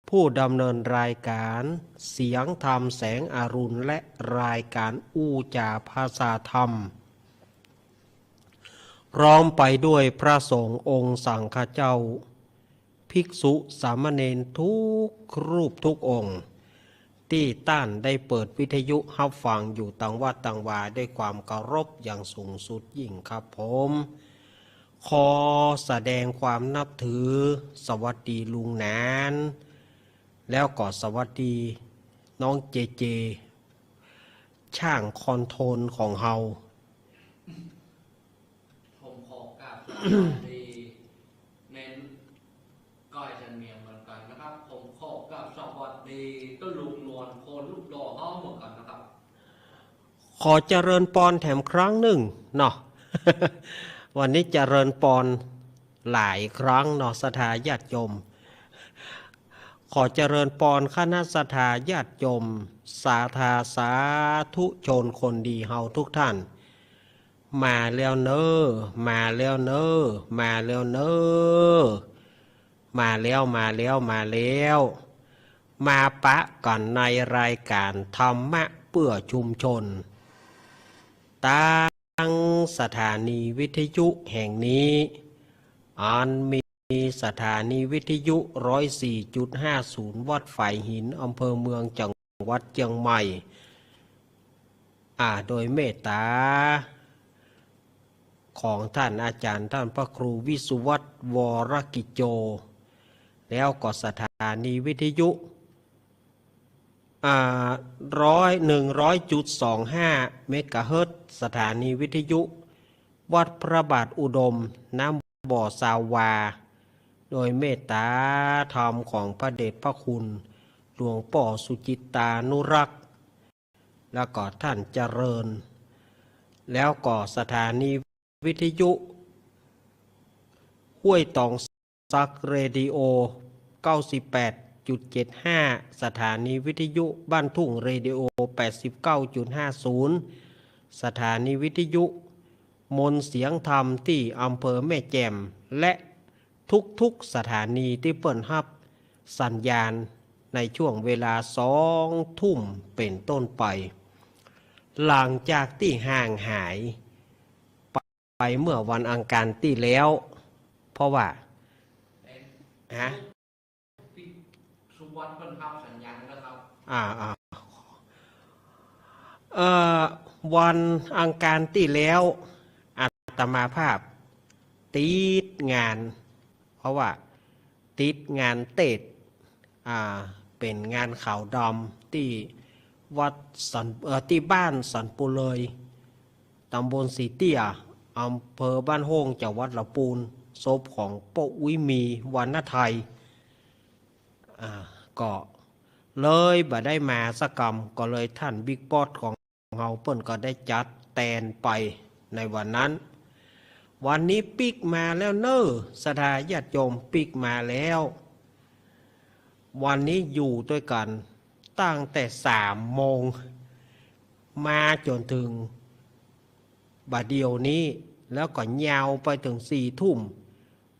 ผู้ดำเนินรายการเสียงธรรมแสงอรุณและรายการอู้จาภาษาธรรมพร้อมไปด้วยพระสงฆ์องค์สังฆเจ้าภิกษุสามเณรทุกรูปทุกองค์ที่ต้านได้เปิดวิทยุฮับฟังอยู่ต่างวัดต่างวาด้วยความเคารพอย่างสูงสุดยิ่งครับผมขอแสดงความนับถือสวัสดีลุงนานแล้วก็สวัสดีน้องเจเจช่างคอนโทรลของเฮาผมขอกราบสวัสดีเน้นก้อยจันเมียงเหมือนกันนะครับผมขอกราบสวัสดีต้นลุงนวลโคนลูกดอกห้องเหมือนกันนะครับขอเจริญปอนแถมครั้งหนึ่งเนาะ วันนี้เจริญปอนหลายครั้งเนาะศรัทธาญาติโยมขอเจริญปอนคณะศรัทธาญาติโยมสาธาสาธุชนคนดีเฮาทุกท่านมาแล้วเนอมาแล้วเนอมาแล้วเนอมาแล้วมาแล้วมาแล้วมาปะกันในรายการธรรมะเพื่อชุมชนตั้งสถานีวิทยุแห่งนี้อันมีสถานีวิทยุ 104.50 วัดฝ่ายหินอำเภอเมืองจังหวัดเชียงใหม่โดยเมตตาของท่านอาจารย์ท่านพระครูวิสุวัตรวรกิจโจแล้วก็สถานีวิทยุ100.25 เมกะเฮิรตซ์สถานีวิทยุวัดพระบาทอุดมน้ำบ่อสาวาโดยเมตตาธรรมของพระเดชพระคุณหลวงป่อสุจิตานุรักษ์แล้วก็ท่านเจริญแล้วก็สถานีวิทยุห้วยตองซักเรดิโอ 98.75 สถานีวิทยุบ้านทุ่งเรดิโอ 89.50 สถานีวิทยุมนเสียงธรรมที่อำเภอแม่แจ่มและทุกๆสถานีที่เปิดรับสัญญาณในช่วงเวลา2 ทุ่มเป็นต้นไปหลังจากที่ห่างหายไปเมื่อวันอังคารที่แล้วเพราะว่าสุวัสดิ์เป็นภาพสัญญาณนะครับวันอังคารที่แล้วอาตมาภาพติดงานเพราะว่าติดงานเตดเป็นงานขาวดำที่วัดที่บ้านสันปุเลยตำบลสีเตี้ยอำเภอบ้านโฮงจังหวัดลำพูนศพของปวิมีวรรณไทยก็เลยบ่ได้มาสักกรรมก็เลยท่านบิ๊กบอสของเฮาเปิ้นก็ได้จัดแตนไปในวันนั้นวันนี้ปิกมาแล้วเนอสถาญาติโยมปิกมาแล้ววันนี้อยู่ด้วยกันตั้งแต่3 โมงมาจนถึงบัดเดียวนี้แล้วก็ยาวไปถึง4 ทุ่ม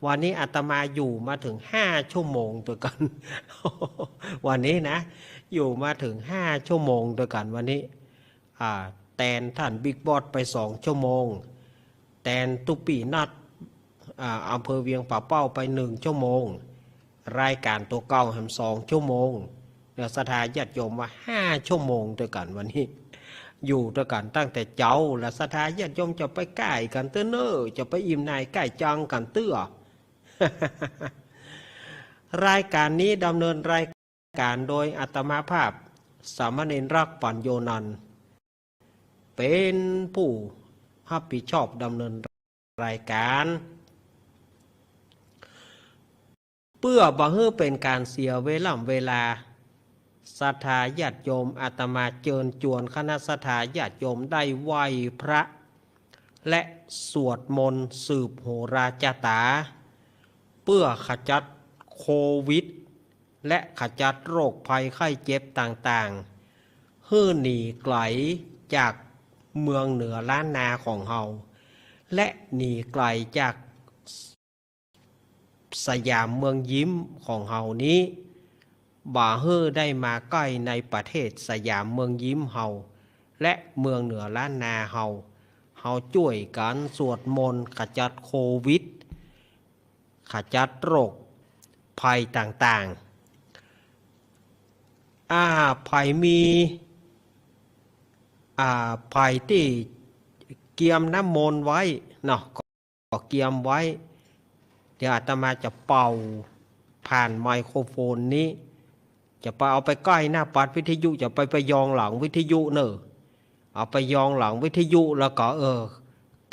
วันนี้อาตมาอยู่มาถึง5 ชั่วโมงด้วยกัน วันนี้นะอยู่มาถึง5 ชั่วโมงด้วยกันวันนี้แตนท่านบิ๊กบอสไป2 ชั่วโมงแตนตุปีนัดอำเภอเวียงป่าเป้าไป1 ชั่วโมงรายการตัวเก่าแหม2 ชั่วโมงเดี๋ยวสถาญาติโยมมา5 ชั่วโมงด้วยกันวันนี้อยู่ด้วยกันตั้งแต่เจ้าและสถาญาติโยมจะไปใกล้กันเตื้อเนอจะไปอิ่มนายใกล้จังกันเตื้อ รายการนี้ดำเนินรายการโดยอาตมาภาพสามเณรรักปัญโยนันท์เป็นผู้รับผิดชอบดำเนินรายการเพื่อบ่ให้เป็นการเสียเวลาศรัทธาญาติโยมอาตมาเชิญชวนคณะศรัทธาญาติโยมได้ไหว้พระและสวดมนต์สืบโหราจาตาเพื่อขจัดโควิดและขจัดโรคภัยไข้เจ็บต่างๆให้หนีไกลจากเมืองเหนือล้านนาของเฮาและหนีไกลจากสยามเมืองยิ้มของเฮานี้ บ่าเฮ่อได้มาใกล้ในประเทศสยามเมืองยิ้มเฮาและเมืองเหนือล้านนาเฮาช่วยกันสวดมนต์ขจัดโควิดขจัดโรคภัยต่างๆภัยมีภัยที่เกียมน้ำมนต์ไว้เนาะก็เกียมไว้เดี๋ยวอาตมาจะเป่าผ่านไมโครโฟนนี้จะไปเอาไปใกล้หน้าปัดวิทยุจะไปยองหลังวิทยุเนอะเอาไปยองหลังวิทยุแล้วก็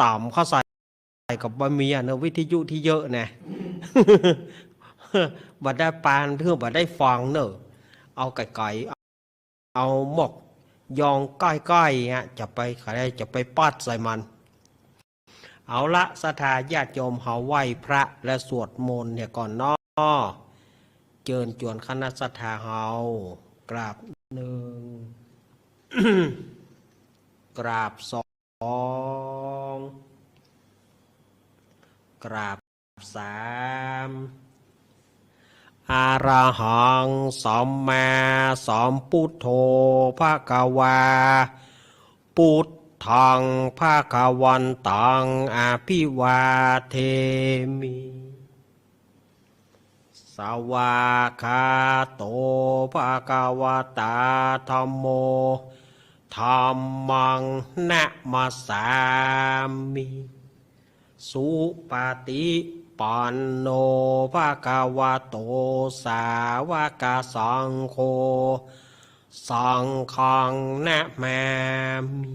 ต่ำเข้าใส่กับบะหมี่เนอะวิทยุที่เยอะนะ บัดได้ปานเพื่อบัดได้ฟังเนอะเอาไก่เอาหมกยองใกล้ๆฮะจะไปจะไปปัดใส่มันเอาละศรัทธาญาติโยมเฮาไหว้พระและสวดมนต์เนี่ยก่อนเนาะเจิญจวนคณะศรัทธาเฮากราบหนึ่ง กราบสองกราบสามอาระหังสัมมาสัมพุทโธภะคะวาพุทธังภะคะวันตังอภิวาเทมิสวากขาโตภะคะวะตาธัมโมธัมมังนะมัสสามิสุปฏิปันโนภะคะวะโตสาวกสังโฆสังฆังนะมามิ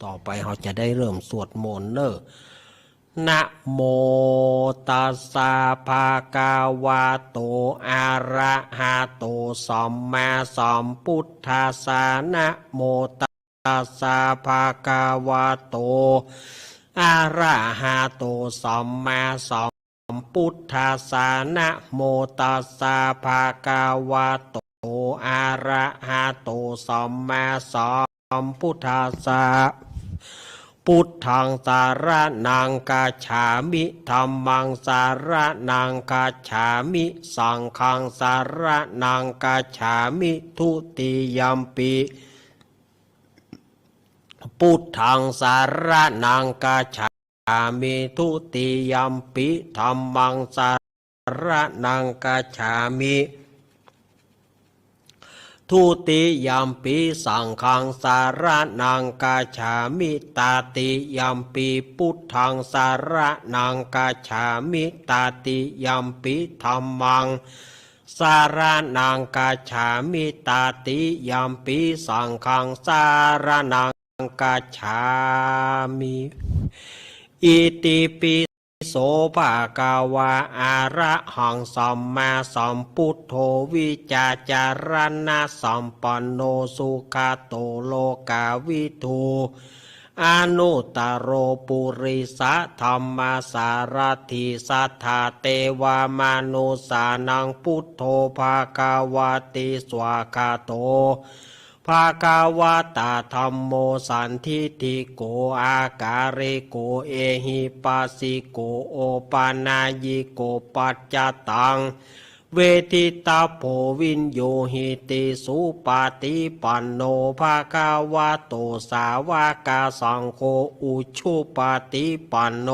ต่อไปเราจะได้เริ่มสวดมนต์เนอะนะโมตัสสะภะคะวะโตอะระหะโตสัมมาสัมพุทธัสสะนะโมตัสสะภะคะวะโตอะระหะโตสัมมาสัมพุทธัสสะนะโมตัสสะภะคะวะโตอะระหะโตสัมมาสัมพุทธัสสะพุทธังสารนังกัจฉามิธัมมังสารนังกัจฉามิสังฆังสารนังกัจฉามิทุติยัมปิพุทธังสารนังกัจฉามิทุติยัมปิธัมมังสารนังกัจฉามิทุติยัมปิสังฆังสารนังกัจฉามิตาติยัมปิพุทธังสารนังกัจฉามิตาติยัมปิธัมมังสารนังกัจฉามิตาติยัมปิสังฆังสารนังกัจฉามิอิติปิโสภะคะวะอะระหังสัมมาสัมพุทโธวิจาจารณะสัมปันโนสุขโตโลกาวิทูอนุตตโรปุริสธรรมสารถิสัทธาเทวามนุสานังพุทโธภะคะวะติสวากขาโตภะคะวะตาธัมโมสันทิฏฐิโกอาการิโกเอหิปัสสิโกโอปานายิโกปัจจตังเวทิตาโพวินโยหิติสุปาติปันโนภะคะวะโตสาวกสังโฆอุชุปาติปันโน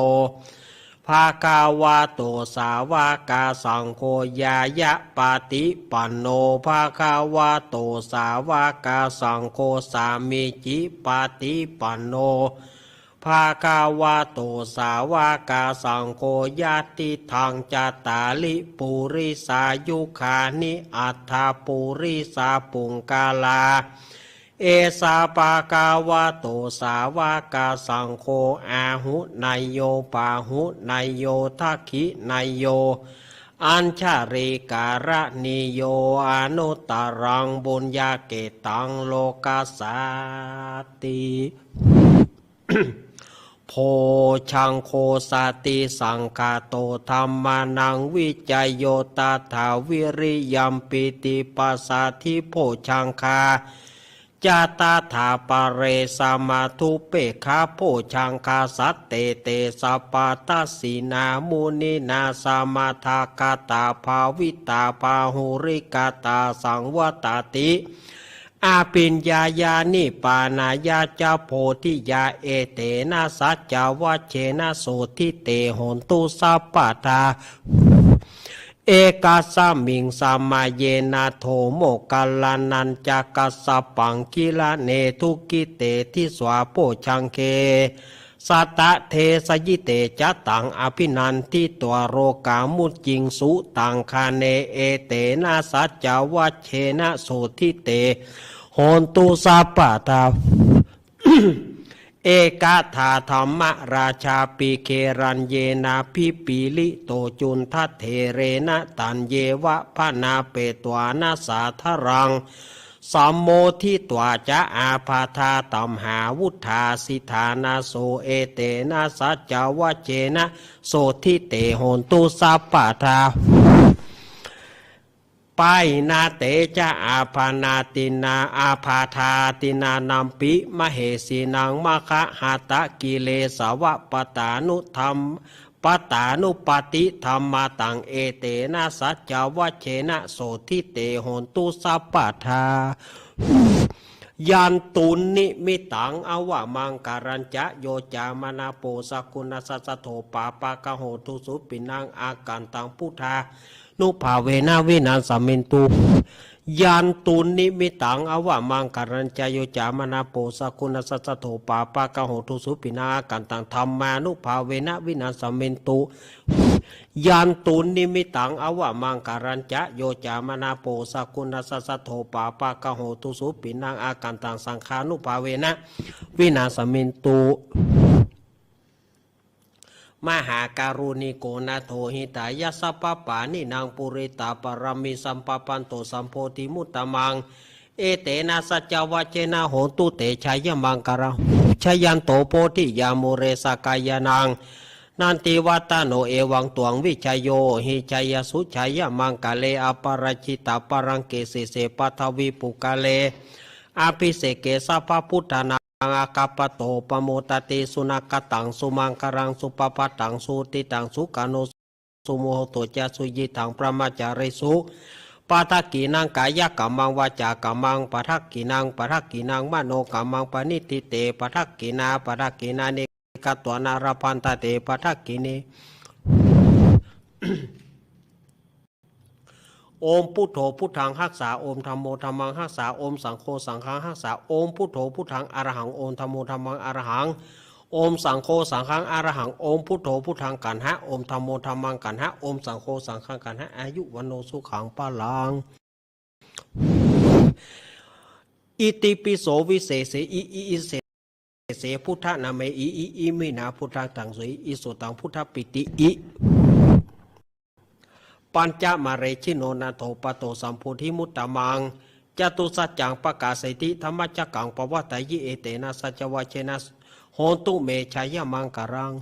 ภะคะวะโตสาวกสังโฆยายะปาติปันโนภะคะวะโตสาวกสังโฆสามิจิปาติปันโนภะคะวะโตสาวกสังโฆญาติทังจตาลิปุริสายุคานิอัฏฐปุริสาปุงกาลาเอสาปะกาวะโตสาวกสังโฆอาหุนายโยปาหุนายโยทักขินายโยอัญชาริการะนิโยอนุตตรังบุญญาเกตังโลกัสสาติ โพชังโคสติสังคาโตธัมมานังวิจยโยตถาวิริยัมปิติปัสสาธิโพชังคา จาตาถาปะเรสามาทุเปคาโพชังคาสัตเตเตสัปปาตัสสีนามุนินาสามาทากาตาภาวิตาภาหุริกาตาสังวตาติอาปิญญาญานิปานายาจาโพธิยาเอเตนะสัจจวัชเชนะโสทิเตโหนตุสัพปะทาเอกาสามิงสามาเยนะโทโมกัลลานันจักสสปังกิลาเนทุกิเตทิสวาโปชังเคสัตตะเทสยิเตจะตังอภินันทิตัวโรกามุจิงสุตังคาเนเอเตนะสัจจวัชเชนะโสทิเตโหนตุสัพปะทา เอกาธาธรรมราชาปีเครันเยนาพิปีลิโตจุนทัตเทเรนะตันเยวะพนาเปตวานาสาทรังสัมโมทิตวาจะอาภาธาตัมหาวุธาสิธานาโสเอเตนะสัจจวัชเชนะโสทิเตโหนตุสัพปะทาปายนาเตจะอาภานาตินาอาภาธาตินานัมปิมเหสีนังมะคะหาตะกิเลสวะปตานุธรรมปตานุปติธรรมาตังเอเตนะสัจจวัชเชนะโสทิเตโหนตุสัพปะทายันตุนิมิตังอวะมังการัญจะโยจามนาโปสกุณสัสสโถปาปะกะโหทุสุปินังอาการตังพุทธานุภาเวนะวินัสสมินตุยันตุนิมิตังอวะมังการัญจโยจามนาโปสกุณสัสสโถปาปะกะโหทุสุปินังอาการตังธรรมานุภาเวนะวินัสสมินตุยันตุนิมิตังอวะมังการัญจะโยจามนาโปสกุณสัสสโถปาปะกะโหทุสุปินังอาการตังสังขานุภาเวนะวินัสสมินตุมหาการุณิโกนาโทหิตายาสัพปานินางปุริตาปรมิสัมปปันโตสัมโพธิมุตตมังเอเตนะสัจจวัชเชนะโหตุเตชัยมังการะชยันโตโพธิยามุเรสกายนางนันติวัตโนเอวังตวงวิชัยโยหิชัยสุชัยมังกะเลอปรชิตาปรังเกสิเสปัทวิปุกะเลอภิเสเกสัพพุทธนาอาคาปโตปโมตติสุนักตังสุมังคารังสุปปตังสุติตังสุกานุสุโมโหโตจสุยิตังประมาจาริสุปาทักกีนังกายกัมมังวาจากัมมังปทักกีนังมโนกัมมังปณิติเตปทักกีนาเนกัตวนาราพันตเตปทักกีเนโอมพุทโธพุทธังรักษาโอมธัมโมธัมมังรักษาโอมสังโฆสังฆังรักษาโอมพุทโธพุทธังอรหังโอมธัมโมธัมมังอรหังโอมสังโฆสังฆังอรหังโอมพุทโธพุทธังกันหะโอมธัมโมธัมมังกันหะโอมสังโฆสังฆังกันหะอายุวันโนสุขังปะลังอิติปิโสวิเศษอิเสเสพุทธนาเมอิมินาพุทธังตังสุอิสุตังพุทธปิติอิปัญจมาเรชิโนนาโทปโตสัมโพธิมุตตมังจตุสัจจังปกาศติธรรมจักกังปวัตตายิเอเตนะสัจวัชเชนะโหตุเมชัยมังการัง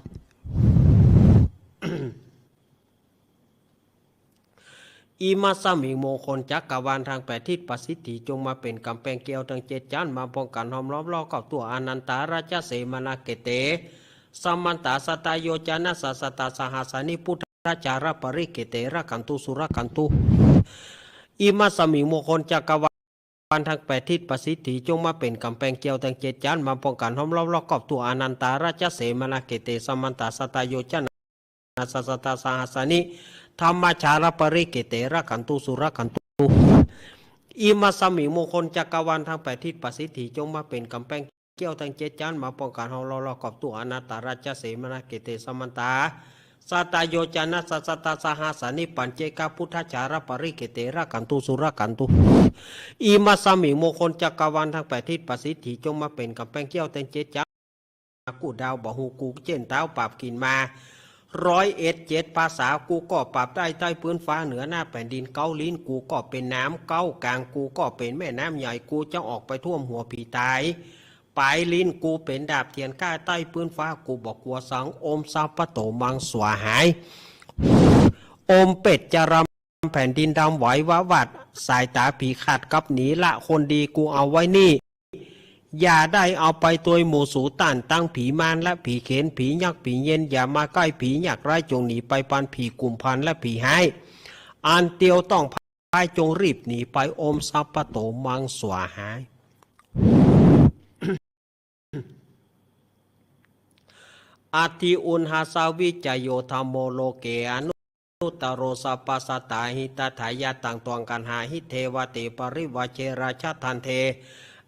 อิมาสมิงโมคลจักกวาลทางแปดทิศประสิทธิจงมาเป็นกำแพงเกลียวทั้งเจ็ดจานมาป้องกันห้อมล้อมรอบกับตัวอนันตาราชเสมานาเกเตสัมมันตาสตายโยจานะสัสตาสหัสานิพุทธจาระปริเกเตระกันตุสุรกันตุอิมาสมิงโมคลจักกวาลทางแปดทิศประสิทธิจงมาเป็นกำแพงเกลียวทั้งเจ็ดจานมาป้องกันห้อมล้อมรอบกับตัวอนันตาราชเสมานาเกเตสัมมันตาสตายโยจานะสัสตาสหัสานิธรรมชาระปริเกเตระกันตุสุรกันตุอิมาสมิมงคลจักรวาลทางแปดทิศประสิทธิจงมาเป็นกำแพงเกี่ยวทั้งเจ็ดจานมาป้องกันเราเรากับตัวอนัตตาราชเสมนาเกเตสมันตาสัตโยจานะสัสตาสหัสานิปัญเจกพุทธชาระปริเกเตระกันตุสุรกันตุอิมาสมิมงคลจักรวาลทางแปดทิศประสิทธิจงมาเป็นกำแพงเกี่ยวทั้งเจ็ดจานกูดาวบ่หูกูเจนเต้าปราบกินมา101ภาษากูก็ปรับได้ใต้พื้นฟ้าเหนือหน้าแผ่นดินเก้าลิ้นกูก็เป็นน้ำเก้ากลางกูก็เป็นแม่น้ำใหญ่กูจะออกไปท่วมหัวผีตายปลายลิ้นกูเป็นดาบเทียนก้าใต้พื้นฟ้ากูบอกกลัวสังโอมสัพพโตมังสวาหายโอมเป็ดจะรำแผ่นดินดำไหววะวัดสายตาผีขาดกับหนีละคนดีกูเอาไว้นี่ อย่าได้เอาไปตัวหมู่สูต้านตั้งผีมารและผีเขนผียักษ์ผีเย็นอย่ามาใกล้ผีอยากไร้จงหนีไปปันผีกลุ่มพันและผีหายอันเตียวต้องพายจงรีบหนีไปโอมสัพปะโตมังสวาหายอาทิอุณหาสาวิจโยธรรมโมโลเกอนุตโรสัพพสตาหิตถายาต่างตวงกันหาหิเทวติปริวเชราชทันเท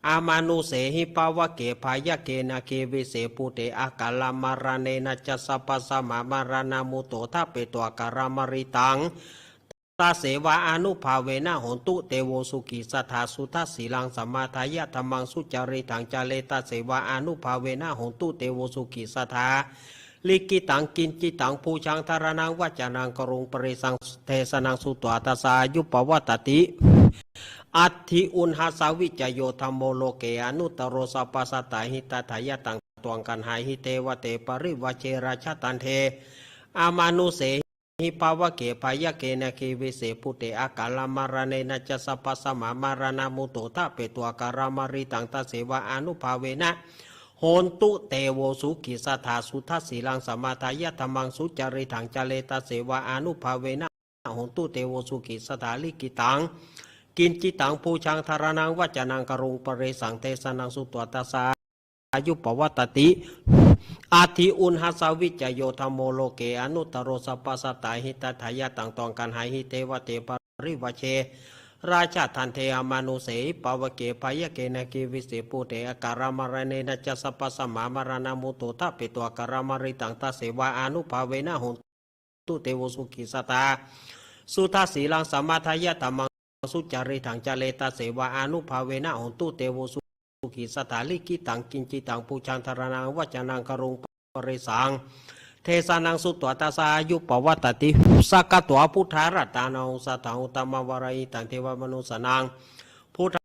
อามานุเสหิปาวะเกภายะเกนะเกวิเสปุเตอากาลามาราเนนะจัสสะปัสสะมามารานามุโตทะเปตัวการามริตังตาเสวะอนุภาเวนะโหนตุเตโวสุกิสัทธาสุทัสสีลังสัมมาทายะธรรมังสุจาริตังจาเลตาเสวะอนุภาเวนะโหนตุเตโวสุกิสัทธาลิกิตังกินจิตังภูชังธารนังวัจานังกรุงปริสังเทสนังสุตวาตาสายุปวัตติอัตถิอุณหาสาวิจโยธรรมโมโลเกอนุตโรสัพพสัตตาหิตถายะตังตวงกันหายหิเตวเตปริวเชราชตันเทอามานุเสหิปาวะเกภายะเกนะเกวิเสปุเตอากาลามาราเนนะจัสสะปัสสะมามารานามุโตทะเปตัวการามริตังตาเสวะอนุภาเวนะโหนตุเตโวสุกิสัทธาสุทัสสีลังสัมมาทายะธรรมังสุจาริถังจาเลตาเสวะอนุภาเวนะโหนตุเตโวสุกิสัทธาลิกิตังกินจิตังภูชังธารนังวัจานังกรุงปริสังเทสนังสุตวตาสาอายุปวัตติอาทิอุณหาสาวิจโยธรรมโมโลเกอนุตโรสัพพสัตตาหิตถายะต่างตองกันหายหิเตวเตปริวเชราชาทันเทอามานุเสปาวเกภายะเกนะเกวิเสปุเตอการามารเนนะจัสสะปัสสะมามารานามุโตทะเปตัวการามาริตังตาเสวะอนุภาเวนะโหนตุเตโวสุกิสัตตาสุทัสสีลังสัมมาทายะธรรมังสุจาริถังจาเลตาเสวะอนุภาเวนะโหนตุเตโวสุกิสัทธาลิกิตังกินจิตังปูชังธารนังวัจานังกรุงปริสังเทสานังสุตวตาสายุปวัตติสักกตัวพุทธารัตานังสัทธังอุตมวรายิตังเทวมนุสนังพุทธ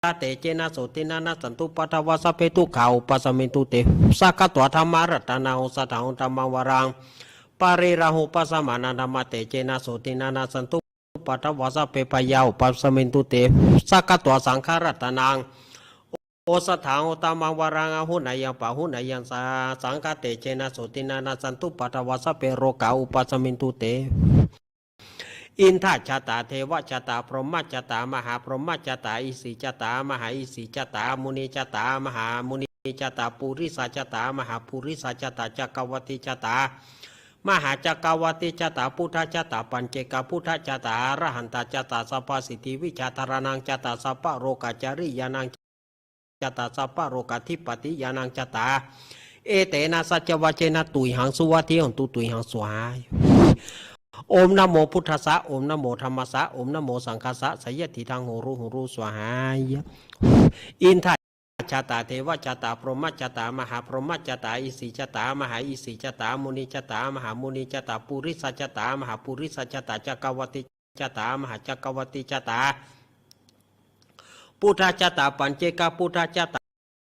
าเตเจนะโสตินานะสันตุปัทวะสะเพตุขาอุปสมินตุเตสักกตัวธรรมารัตานังสัทธังอุตมวรังปาริราหุปสมานาธรรมเตเจนะโสตินานะสันตุปัทวะสะเพปยาอุปสมินตุเตสักกตัวสังขารัตานังโอสถางโอตมังวารังอาหุนายังปะหุนายังสาสังฆเตเจนะโสตินานาสันตุปัตวะสะเปโรกาอุปสมินตุเตอินทชาตาเทวชาตาพรหมชาตามหาพรหมชาตาอิสิชาตามหาอิสิชาตามุนีชาตามหามุนีชาตาปุริสชาตามหาปุริสชาตาจักรวติชาตามหาจักรวติชาตาพุทธชาตาปัญเจกพุทธชาตาอรหันตชาตาสัพพสิทธิวิชาธารนังชาตาสัพพโรกาจาริยานังจตาสัพพะโรกธิปติยานังจตาเอเตนะสัจวัจเจนะตุยหังสุวัติหังตุยหังสวายโอมนะโมพุทธัสสะโอมนะโมธัมมัสสะโอมนะโมสังฆัสสะสยติทังโหรุสวายอินทชาตาเทวชาตาพรหมชาตามหาพรหมชาตาอิสิชาตามหาอิสิชาตามุนีชาตามหามุนีชาตาปุริสชาตามหาปุริสชาตาจักรวติชาตามหาจักรวติชาตาพุทธจตาปัญเจกพุทธจตา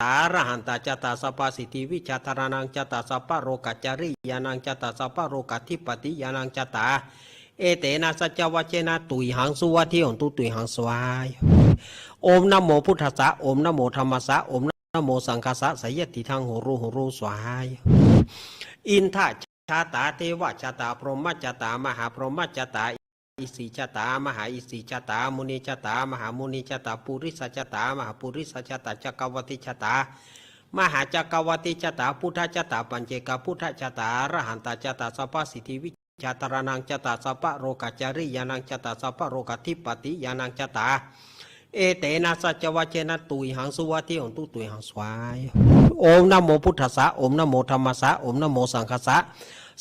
อรหันตจตาสัพพสิทธิวิชาธารนังจตาสัพพโรกัจจริยานังจตาสัพพโรกัทิปติยานังจตาเอเตนะสัจวัจเจนะตุยหังสุวัติหังตุยหังสวายโอมนะโมพุทธัสสะโอมนะโมธัมมัสสะโอมนะโมสังฆัสสะสยติทังโหรุสวายอินทชาตาเทวชาตาพรหมชาตามหาพรหมชาตาอิสิชาตามหาอิสิชาตามุนีชาตามหามุนีชาตาปุริสชาตามหาปุริสชาตาจักรวติชาตามหาจักรวติชาตาพุทธชาตาปัญเจกพุทธชาตาอรหันตชาตาสัพพสิทธิวิชาตารนังชาตาสัพพโรกัจจริยานังชาตาสัพพโรกัทิปติยานังชาตาเอเตนะสัจวัจเจนะตุยหังสุวัติหังตุยหังสวายโอมนะโมพุทธัสสะโอมนะโมธัมมัสสะโอมนะโมสังฆัสสะ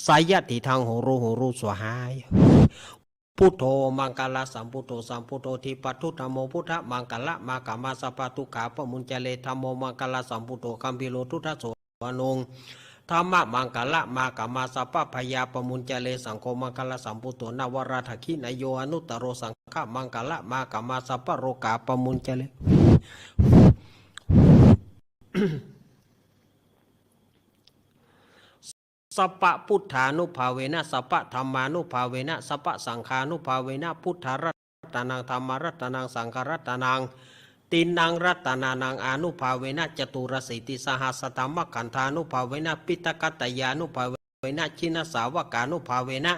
สยติทังโหรุสวายพุทโธมังกลสัมพุทโธสัมพุทโธทิปัทุธรรมโมพุทธมังกละมากามาสัพพทุขาปมุญเจเลธรรมโมมังกลสัมพุทโธคัมภิโลทุทธโสวานุงธรรมะมังกละมากามาสัพพพยาปมุญเจเลสังโฆมังกลสัมพุทโธนวราถคินโยอนุตตโรสังฆมังกละมากามาสัพพโรกาปมุญเจเลสัพพะพุทธานุภาเวนะสัพพะธรรมานุภาเวนะสัพพะสังฆานุภาเวนะพุทธรัตนังธรรมรัตนังสังฆรัตนัง ตินังรัตนานังอนุภาเวนะจตุรสิติสหัสธรรมขันธานุภาเวนะปิตกัตตยานุภาเวนะชินสาวกานุภาเวนะ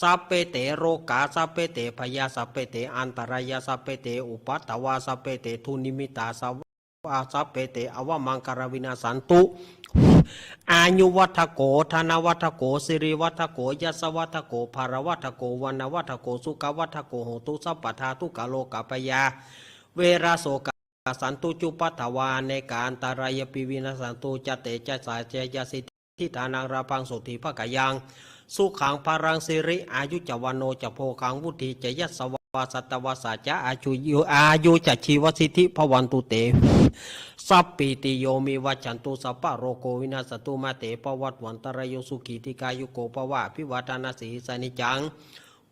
สัพเพเตโรกาสัพเพเตพยาสัพเพเตอันตรายาสัพเพเตอุปัตตวาสัพเพเตทุนิมิตาสัพเพเตอวมังคารวินาสันตุอายุวัฏโกธนวัฏโกสิริวัฏโกยัสวัฏโกภารวัฏโกวันวัฏโกสุขวัฏโกโหตุสัพพทาทุกะโลกปยาเวราโสกสันตุจุปัฏฐวาในการตารายปิวินาสันตุจเตจสาเจยสิทธิฐานังราพังสุธิภกยังสุขังภารังสิริอายุจวันโนจะโพคังวุฒิจยัสวาสัตวาสาจะอายุจะชีวสิทธิภวันตุเตสัพปิติโยมิวัจันตุสัพพะโรโกวินาสตุมาเตปวัตวันตรโยสุขีติกายุโกปวะพิวัตนาสีสนิจัง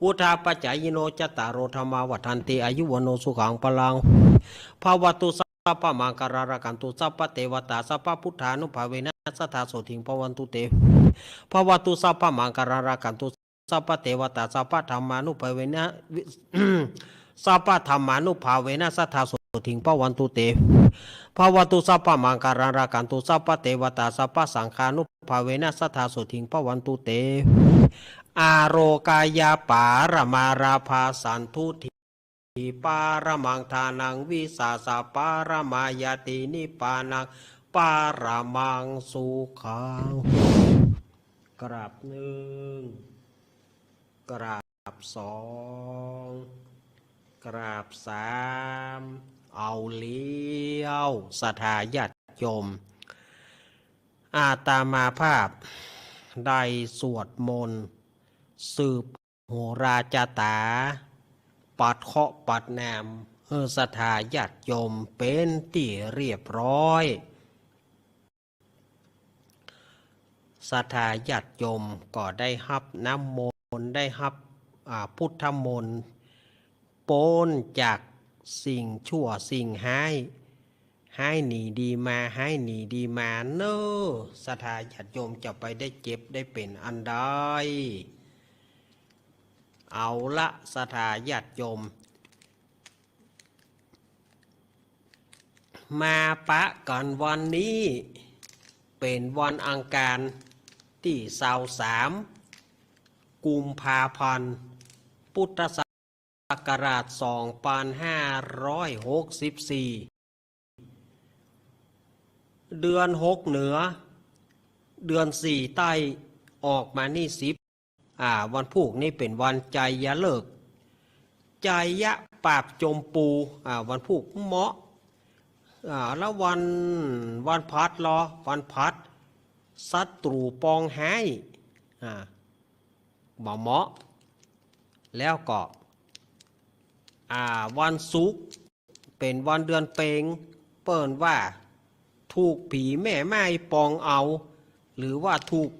อุทาปัจจายโนจตารโรธรรมาวัฏันติอายุวโนสุขังพลังภาวตุสัพพะมังคารากันตุสัพพะเทวตาสัพพะพุทธานุภาเวนะสัทธาโสถิงภวันตุเตภวตุสัพพะมังคารากันตุสัพพะเทวตาสัพพะธรรมานุภาเวนะสัพพะธรรมานุภาเวนะสัทธาโสถิงภวันตุเตภวตุสัพพะมังคารากันตุสัพพะเทวตาสัพพะสังฆานุภาเวนะสัทธาโสถิงภวันตุเตอาโรกายาปารมาราภาสันทุทิปารมังทานังวิสาสะปารมายตินิปานังปารมังสุขังกราบหนึ่งกราบสองกราบสามเอาเลี้ยวศรัทธาญาติโยมอาตมาภาพได้สวดมนต์สืบโหราจาตาปัดเคาะปัดแนมศรัทธาญาติโยมเป็นที่เรียบร้อยศรัทธาญาติโยมก็ได้รับน้ำมนต์ได้รับพุทธมนต์พ้นจากสิ่งชั่วสิ่งให้หนีดีมาให้หนีดีมาเน้อศรัทธาญาติโยมจะไปได้เจ็บได้เป็นอันใดเอาละศรัทธาญาติโยมมาปะกันวันนี้เป็นวันอังคารที่23กุมภาพันธ์พุทธศักราช2564เดือน6เหนือเดือน4ใต้ออกมานี่10วันพุธนี่เป็นวันใจยะเลิกใจยะปราบจมปูวันพุธเหมาะแล้ววันพัดวันพัดศัตรูปองหายบ่เหมาะแล้วก็วันศุกร์เป็นวันเดือนเปงเปิ่นว่าถูกผีแม่ไม้ปองเอาหรือว่าถูก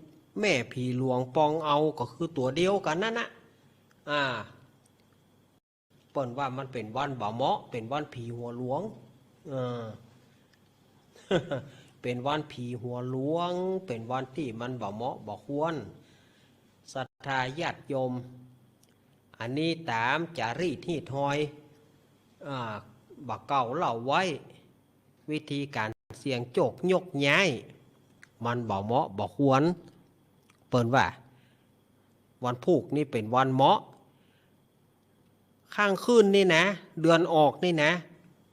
แม่ผีหลวงปองเอาก็คือตัวเดียวกันนั่นนะเปิ่นว่ามันเป็นวันบ่เหมาะเป็นวันผีหัวหลวงเป็นวันผีหัวหลวงเป็นวันที่มันบ่เหมาะบ่ควรศรัทธาญาติโยมอันนี้ตามจารีตที่ทอยบักเก่าเล่าไว้วิธีการเสียงโจกยกย้ายมันบ่เหมาะบ่ควรเปิ่นว่าวันพุธนี่เป็นวันเหมาะข้างขึ้นนี่นะเดือนออกนี่นะ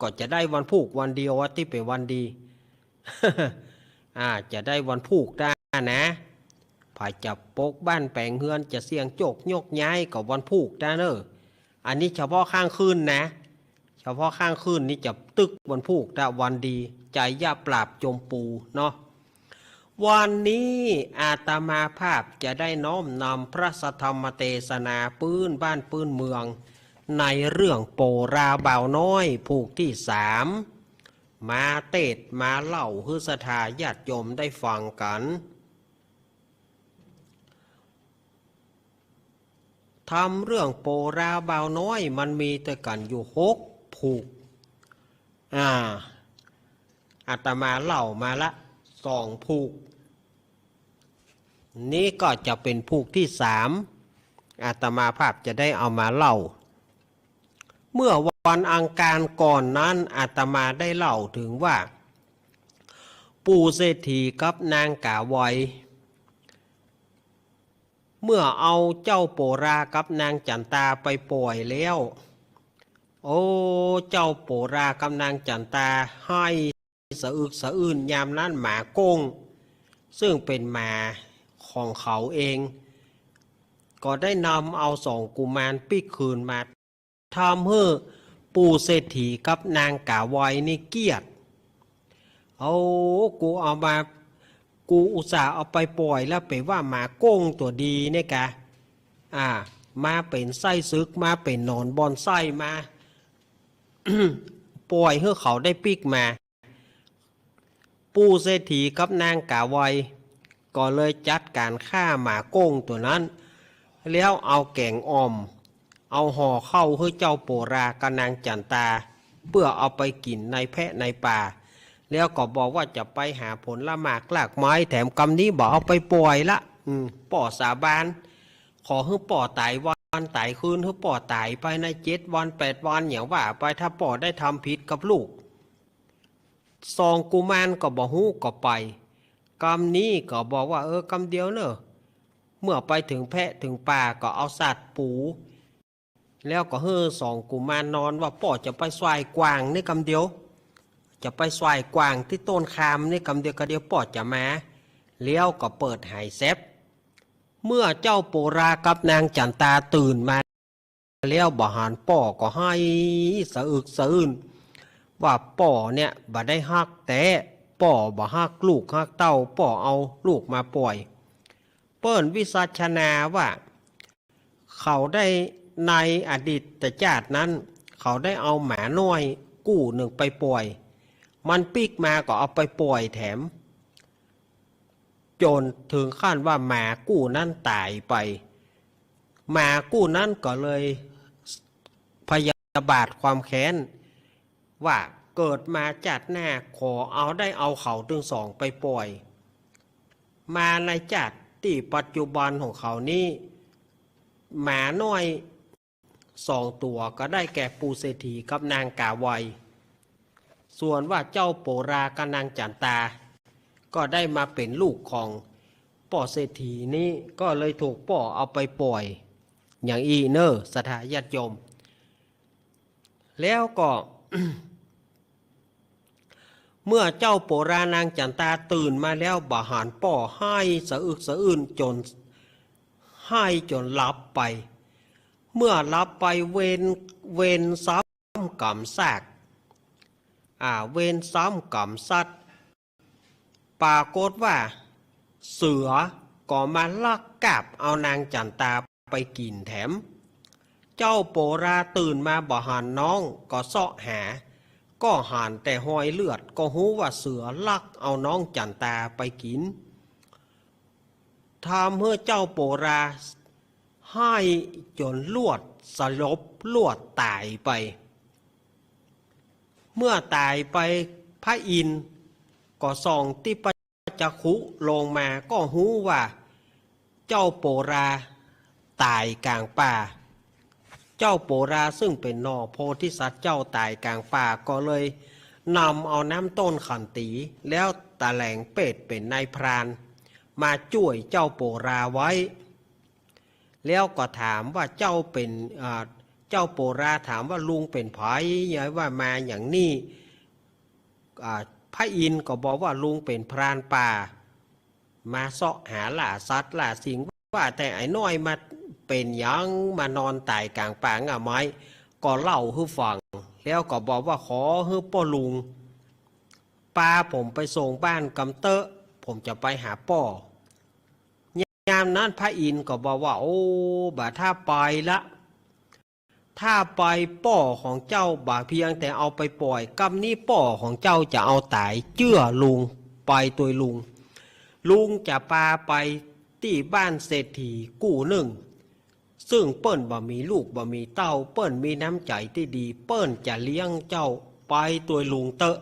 ก็จะได้วันพุธวันเดียวที่เป็นวันดี จะได้วันพุธได้นะผายจับปกบ้านแปลงเฮือนจะเสียงโจกยกย้ายกับวันพุธได้เนอะอันนี้เฉพาะข้างคืนนะเฉพาะข้างคืนนี่จะตึกวันพุธได้วันดีใจย่าปราบจมปูเนาะวันนี้อาตมาภาพจะได้น้อมนำพระสัทธรรมเทศนาปื้นบ้านปื้นเมืองในเรื่องโปราบ่าวน้อยผูกที่3มาเทศมาเล่าให้ศรัทธาญาติโยมได้ฟังกันทำเรื่องโปราบ่าวน้อยมันมีแต่กันอยู่6ผูกอาตมาเล่ามาละ2ผูกนี้ก็จะเป็นผูกที่3อาตมาภาพจะได้เอามาเล่า เมื่อวันอังคารก่อนนั้นอาตมาได้เล่าถึงว่าปู่เศรษฐีกับนางกาไวเมื่อเอาเจ้าโปรากับนางจันตาไปปล่อยแล้วโอ้เจ้าโปรากับนางจันตาให้สะอึกสะอื้นยามนั้นหมาโกงซึ่งเป็นหมาของเขาเองก็ได้นำเอาสองกุมารปิกคืนมาทำให้ปู่เศรษฐีกับนางกาไวนี่เกลียดเอากูเอามากูอุตส่าห์เอาไปปล่อยแล้วไปว่าหมาโก้งตัวดีเนี่ยกะมาเป็นไส้ซึกมาเป็นหนอนบอนไส้มา ปล่อยให้เขาได้ปิกมาปู่เศรษฐีกับนางกาไวก็เลยจัดการฆ่าหมาโก้งตัวนั้นแล้วเอาแกงอ่อมเอาห่อเข้าให้เจ้าโปรากับนางจันตาเพื่อเอาไปกินในแพะในป่าแล้วก็บอกว่าจะไปหาผลละหมากลากไม้แถมกำนี้บอกเอาไปปล่อยละป่อสาบานขอให้ป่อตายวันตายคืนให้ป่อตายไปใน7 วัน 8 วันอย่างว่าไปถ้าป่อได้ทำผิดกับลูกซองกุมารก็บอกฮู้ก็ไปกำนี้ก็บอกว่ากำเดียวเนอะเมื่อไปถึงแพะถึงป่าก็เอาสัตว์ปูแล้วก็เฮ้อสองกุมารนอนว่าป่อจะไปสวายกวางในกำเดียวจะไปสวายกวางที่ต้นคามนี่กำเดียวก็เดียวปอดจะมาเลี้ยวก็เปิดหายแซบเมื่อเจ้าโปรากับนางจันตาตื่นมาเลี้ยวบ่หานป่อก็ให้สะอึกสะอื้นว่าป่อเนี่ยบ่ได้ฮักแต่ป่อบ่ฮักลูกฮักเต้าป่อเอาลูกมาปล่อยเปิ้นวิสัชนาว่าเขาได้ในอดีตชาตินั้นเขาได้เอาหมาน้อยกู้หนึ่งไปปล่อยมันปิกมาก็เอาไปปล่อยแถมจนถึงขั้นว่าหมากู้นั้นตายไปหมากู้นั้นก็เลยพยาบาทความแค้นว่าเกิดมาจัดหน้าขอเอาได้เอาเขาถึงสองไปปล่อยมาในจัดที่ปัจจุบันของเขานี้หมาน้อย2 ตัวก็ได้แก่ปู่เศรษฐีกับนางกาไวส่วนว่าเจ้าโปรากับนางจันตาก็ได้มาเป็นลูกของป่อเศรษฐีนี้ก็เลยถูกป่อเอาไปปล่อยอย่างอีเนอร์สถาญาติโยมแล้วก็ เมื่อเจ้าโปรานางจันตาตื่นมาแล้วบาหารป่อให้สะอึกสะอื้นจนให้จนหลับไปเมื่อหลับไปเวนซ้ำกรรมซากเวนซ้ำกรรมสัตว์ปรากฏว่าเสือก็มาลักกาบเอานางจันตาไปกินแถมเจ้าโปราตื่นมาบ่หันน้องก็เสาะหาก็หันแต่หอยเลือดก็หูว่าเสือลักเอาน้องจันตาไปกินทำให้เจ้าโปราให้จนลวดสลบลวดตายไปเมื่อตายไปพระอินทร์ก็ส่องที่ปัจจักขุลงมาก็หูว่าเจ้าโปราตายกลางป่าเจ้าโปราซึ่งเป็นนอโพธิสัตว์เจ้าตายกลางป่าก็เลยนำเอาน้ำต้นขันตีแล้วตะแหลงเป็ดเป็นนายพรานมาช่วยเจ้าโปราไว้แล้วก็ถามว่าเจ้าเป็นเจ้าโปราถามว่าลุงเป็นไผยายว่ามาอย่างนี้พระอินทร์ก็บอกว่าลุงเป็นพรานป่ามาเสาะหาล่าสัตว์ล่าสิ่งว่าแต่ไอ้น้อยมาเป็นยังมานอนตายกลางป่าง่าไม้ก็เล่าให้ฟังแล้วก็บอกว่าขอให้ป้อลุงปาผมไปส่งบ้านกำเตอะผมจะไปหาป้อยามนั้นพระอินทร์ก็บอกว่าโอ้บ่าถ้าไปละถ้าไปป้อของเจ้าบ่าเพียงแต่เอาไปปล่อยกำนี้ป้อของเจ้าจะเอาตายเชื่อลุงไปตัวลุงจะพาไปที่บ้านเศรษฐีกู้หนึ่งซึ่งเปิ้นบ่มีลูกบ่มีเต้าเปิ้นมีน้ำใจที่ดีเปิ้นจะเลี้ยงเจ้าไปตัวลุงเตอะ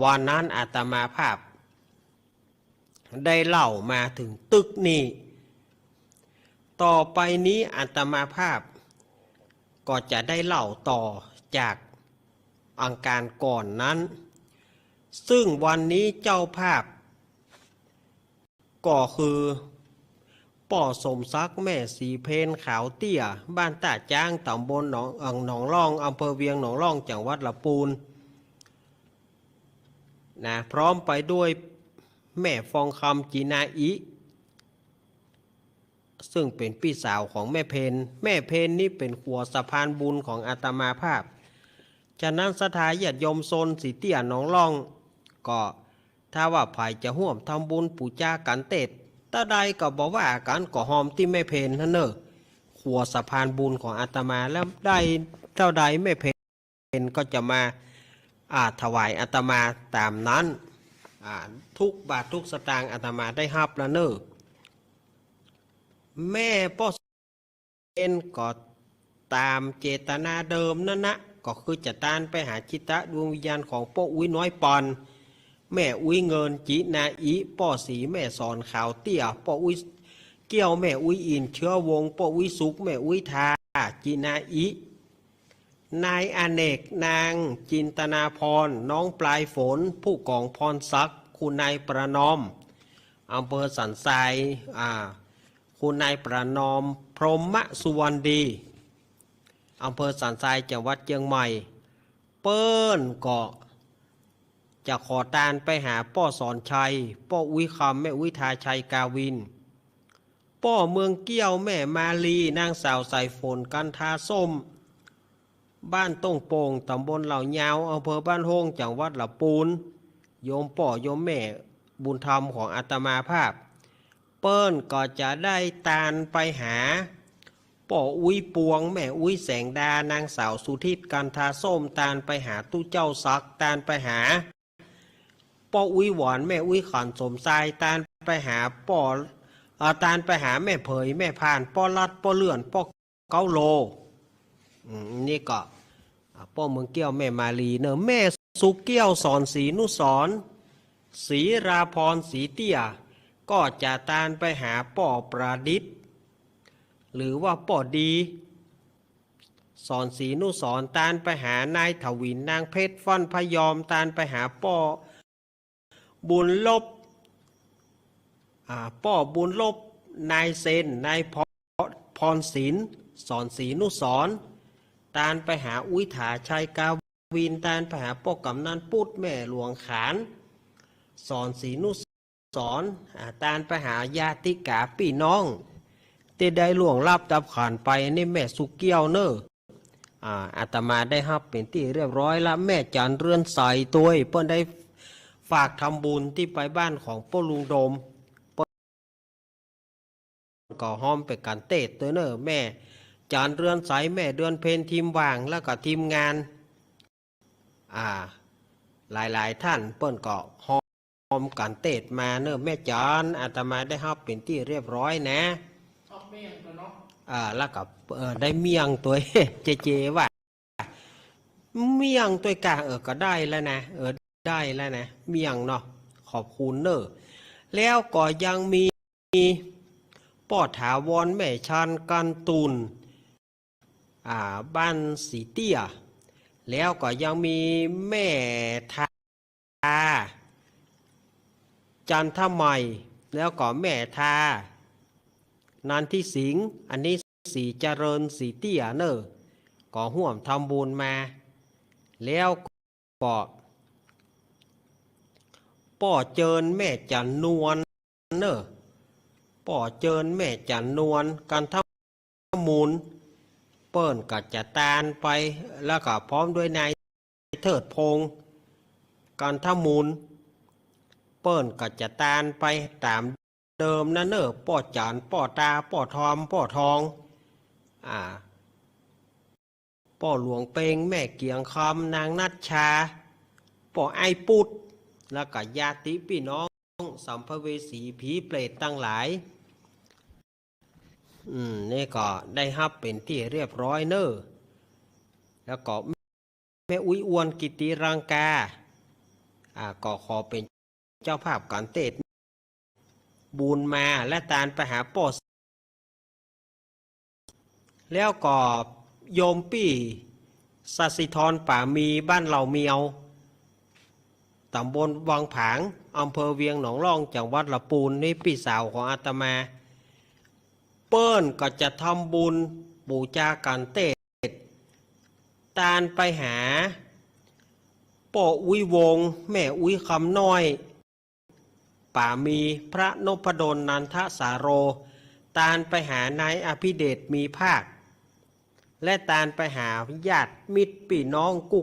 วันนั้นอาตมาภาพได้เล่ามาถึงตึกนี้ต่อไปนี้อาตมาภาพ ก็จะได้เล่าต่อจากอังการก่อนนั้นซึ่งวันนี้เจ้าภาพก็คือป่อสมศักดิ์แม่สีเพนขาวเตี้ยบ้านตาจ้างตำบลหนองร่องอำเภอเวียงหนองร่องจังหวัดลำพูนนะพร้อมไปด้วยแม่ฟองคำจีนาอิซึ่งเป็นพี่สาวของแม่เพนนี่เป็นขัวสะพานบุญของอาตมาภาพฉะนั้นสถาญาติโยมโซนสีเตี้ยหนองร่องก็ถ้าว่าภายจะห่วมทำบุญปูจากันเตดตาใดก็บอกว่ากันก็หอมที่แม่เพนนั่นเนอะขัวสะพานบุญของอาตมาแล้วได้เท่าใดแม่เพนก็จะมาถวายอาตมาตามนั้นทุกบาททุกสตางค์อาตมาได้รับแล้วเนอะแม่ป้อเอ็นก็ตามเจตนาเดิมนั่นนะก็คือจะต้านไปหาจิตะดวงวิญญาณของป้ออุ้ยน้อยปอนแม่อุ้ยเงินจีนาอีป้อสีแม่สอนขาวเตี้ยป้ออุ้ยเกี่ยวแม่อุ้ยอินเชื้อวงป้ออุ้ยสุกแม่อุ้ยทาจีนาอีนายอเนกนางจินตนาพรน้องปลายฝนผู้กองพรศักดิ์คุณนายประนอมอำเภอสันทรายคุณนายประนอมพรหมสุวรรณดีอำเภอสันทรายจังหวัดเชียงใหม่เปิ้นก็จะขอตานไปหาป้อสอนชัยป้ออุ้ยคำแม่อุ้ยทาชัยกาวินป้อเมืองเกี้ยวแม่มาลีนางสาวใส่ฝนกันทาส้มบ้านต้งโป่งตำบลเหล่ายาวอำเภอบ้านโฮงจังหวัดลำพูนโยมป้อโยมแม่บุญธรรมของอาตมาภาพเปิ้นก็จะได้ตานไปหาป้ออุ้ยปวงแม่อุ้ยแสงดานางสาวสุทิตกันทาส้มตานไปหาตู้เจ้าซักตานไปหาป้ออุ้ยหวานแม่อุ้ยขันสมทรายตานไปหาป้อตานไปหาแม่เผยแม่พานป้อลัดป้อเลื่อนป้อเกาโลนี่ก็ป้อเมืองเกี้ยวแม่มาลีเนอะแม่สุเกี้ยวสอนศรีนุสรศรีราพรศรีเตี้ยก็จะตานไปหาป้อประดิษฐ์หรือว่าป้อดีสอนศรีนุสรตานไปหานายถวินนางเพชรฟั่นพยอมตานไปหาป้อบุญลบป้อบุญลบนายเซนนายพรศิลป์สอนศรีนุสรตานไปหาอุ้ยถาชัยกาวินตานไปหาป้อกำนันปุดแม่หลวงขานสอนศรีนุสรตานไปหาญาติกาพี่น้องที่ได้หลวงรับดับขานไปนี่แม่สุเกี้ยวเนอะอาตมาได้รับเป็นที่เรียบร้อยแล้วแม่จันเรือนใสตัวเปิ้นได้ฝากทำบุญที่ไปบ้านของป้อลุงโดมก็ห้อมไปกันเตะตัวเนอะแม่จานเรือนใสแม่เดือนเพนทีมว่างแล้วก็ทีมงานหลายท่านเปิ้นก็ห้อมกันเตะมาเนอะแม่จานอาตมาได้รับเป็นที่เรียบร้อยนะเมี่ยงตัวเนาะแล้วก็ได้เมียงตัว เจว่าเมียงตัวกะก็ได้แล้วนะได้แล้วนะเมียงเนาะขอบคุณเนอะแล้วก็ยังมีป้อถาวรแม่ชันกันตุนบ้านสีเตี้ยแล้วก็ยังมีแม่ทาจันทใหม่แล้วก็แม่ทานันที่สิงอันนี้สีเจริญสีเตี้ยเนอะก็ห่วมทำบุญมาแล้วก็ป้อเจิญแม่จันนวลเนอะป้อเจิญแม่จันนวลกันทำมูลเปิ้นก็จะตานไปแล้วก็พร้อมด้วยนายเทิดพงศ์กันทำมูลเปิ้นก็จะตานไปตามเดิมนั่นเนอะป้อจันป้อตาป้อทอมป้อทองป้อหลวงเปงแม่เกียงคำนางนัชชาป้อไอปุดแล้วก็ญาติพี่น้องสัมภเวสีผีเปรตตั้งหลายนี่ก็ได้รับเป็นที่เรียบร้อยเนอะแล้วก็แม่อุ้ยอวนกิติรังกาก็ขอเป็นเจ้าภาพการเตะบุญมาและตานไปหาป้อแล้วก็ โยมปี้สัสิธรป่ามีบ้านเหล่าเมียวตำบลวังผางอำเภอเวียงหนองร่องจังหวัดลำพูนนี่พี่สาวของอาตมาเปิ้นก็จะทำบุญบูชากันเตศตานไปหาป่ออุ้ยวงแม่อุ้ยคำน้อยป่ามีพระนพดลนันทสาโรตานไปหานายอภิเดชมีภาคและตานไปหาญาติมิตรพี่น้องกุ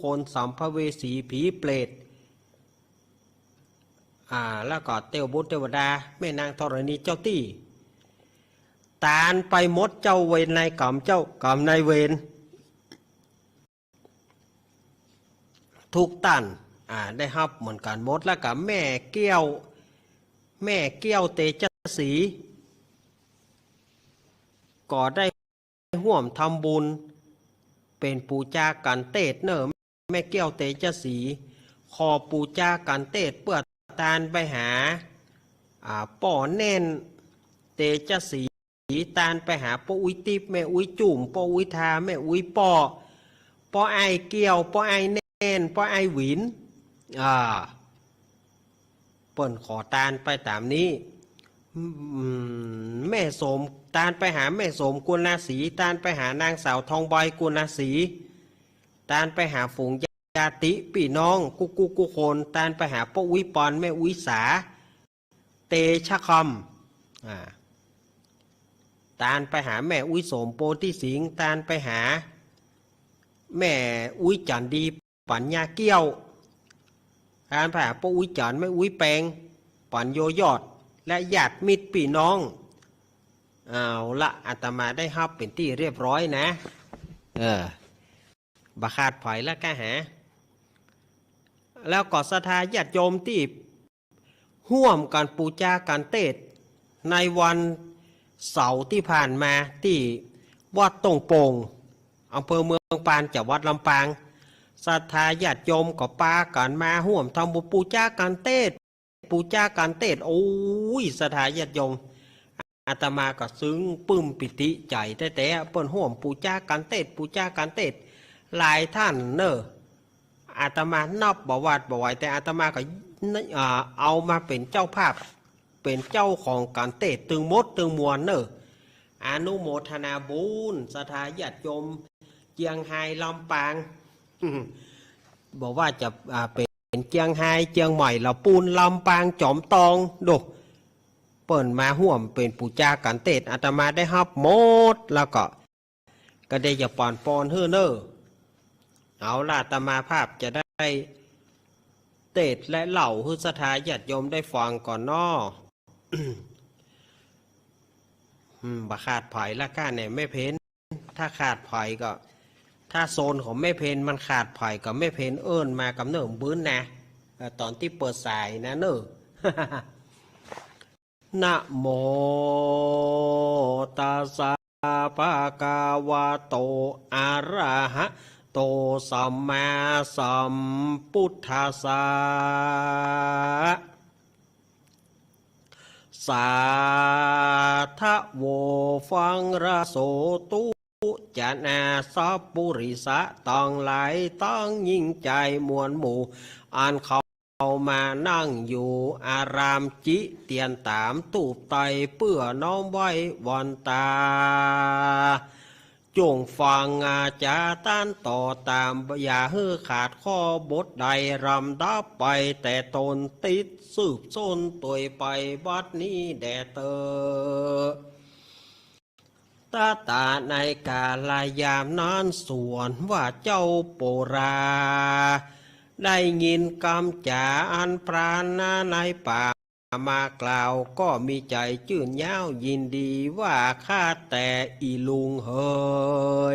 คนสัมภเวสีผีเปรตแล้วก็เทวบุตรเทวดาแม่นางธรณีเจ้าตี้ตานไปมดเจ้าเวรนายกรรมเจ้ากรรมนายเวรทุกตันได้ฮับเหมือนกันมดแล้วกับแม่เกี้ยวเตจสีก็ได้ห่วมทำบุญเป็นปูจากันเตศเนอแม่เกี้ยวเตจสีขอปูจากันเตศเพื่อตานไปหาป่อแน่นเตจสีตานไปหาป่ออุ้ยติบแม่อุ้ยจุ่มป่ออุ้ยทาแม่อุ้ยป่อไอเกี้ยวป่อไอแน่นป่อไอหวินเปิ่นขอตานไปตามนี้แม่สมตานไปหาแม่สมกุณาสีตานไปหานางสาวทองใบกุณาสีตานไปหาฝูงญาติพี่น้องกุคนตานไปหาป้าอุ้ยปอนแม่อุ้ยสาเตชะคำตานไปหาแม่อุ้ยสมโพธิสิงห์ตานไปหาแม่อุ้ยจันดีปัญญาเกี้ยวตานไปหาป้าอุ้ยจันแม่อุ้ยแปงปัญโยยอดและญาติมิตรพี่น้องเอาละอาตมาได้ฮับเป็นที่เรียบร้อยนะบาขาดไผ่และกะหาแล้วก็ศรัทธาญาติโยมที่ห่วมกันปูจากันเตศในวันเสาร์ที่ผ่านมาที่วัดตงโป่งอำเภอเมืองปานจังหวัดลำปางศรัทธาญาติโยมก็ปากันมาห่วมทำบุญปูจากันเตศโอ้ยศรัทธาญาติโยมอาตมาก็ซึ้งปึ้มปิติใจแต่เปิ้นห่วมปูจากันเตศหลายท่านเนออาตมานับบ่วาดบ่ไหวแต่อาตมาก็เอามาเป็นเจ้าภาพเป็นเจ้าของการเตศตึงมดตึงมวลเนออนุโมทนาบุญศรัทธาญาติโยมเจียงไฮ้ลำปางบอกว่าจะเป็นเจียงไฮ้เจียงใหม่ลำปูนลำปางจอมตองดูเปิ่นมาห่วมเป็นปูจากันเตศอาตมาได้ฮับหมดแล้วก็ได้อย่าปอนเฮ้อเนอเอาล่ะอาตมาภาพจะได้เตศและเหล่าฮือศรัทธาญาติโยมได้ฟังก่อนนอบาขาดไผ่ละก้าเนี่ยไม่เพ้นถ้าขาดไผ่ก็ถ้าโซนของไม่เพ้นมันขาดไผ่ก็ไม่เพ้นเอิ้นมากับเนิ่มบื้นนะตอนที่เปิดสายนะเนอ นะโมตัสสะภะคะวะโตอะระหะโตสัมมาสัมพุทธัสสะสาธะโวฟังระโสตุจนาสัพปุริสะต้องไหลต้องยิ่งใจมวลหมู่อันเขามานั่งอยู่อารามจิเตียนตามตูบไตเปื่อน้อมไว้วันตาจงฟังอาจาต้านต่อตามอย่าฮือขาดข้อบทใดรำดับไปแต่ตนติดสืบส้นตัวไปบัดนี้แด่เตอตาในกาลายามนั้นส่วนว่าเจ้าโปราได้ยินคำจาอันปราณในป่ามากล่าวก็มีใจชื่นย้าวยินดีว่าข้าแต่อีลุงเฮ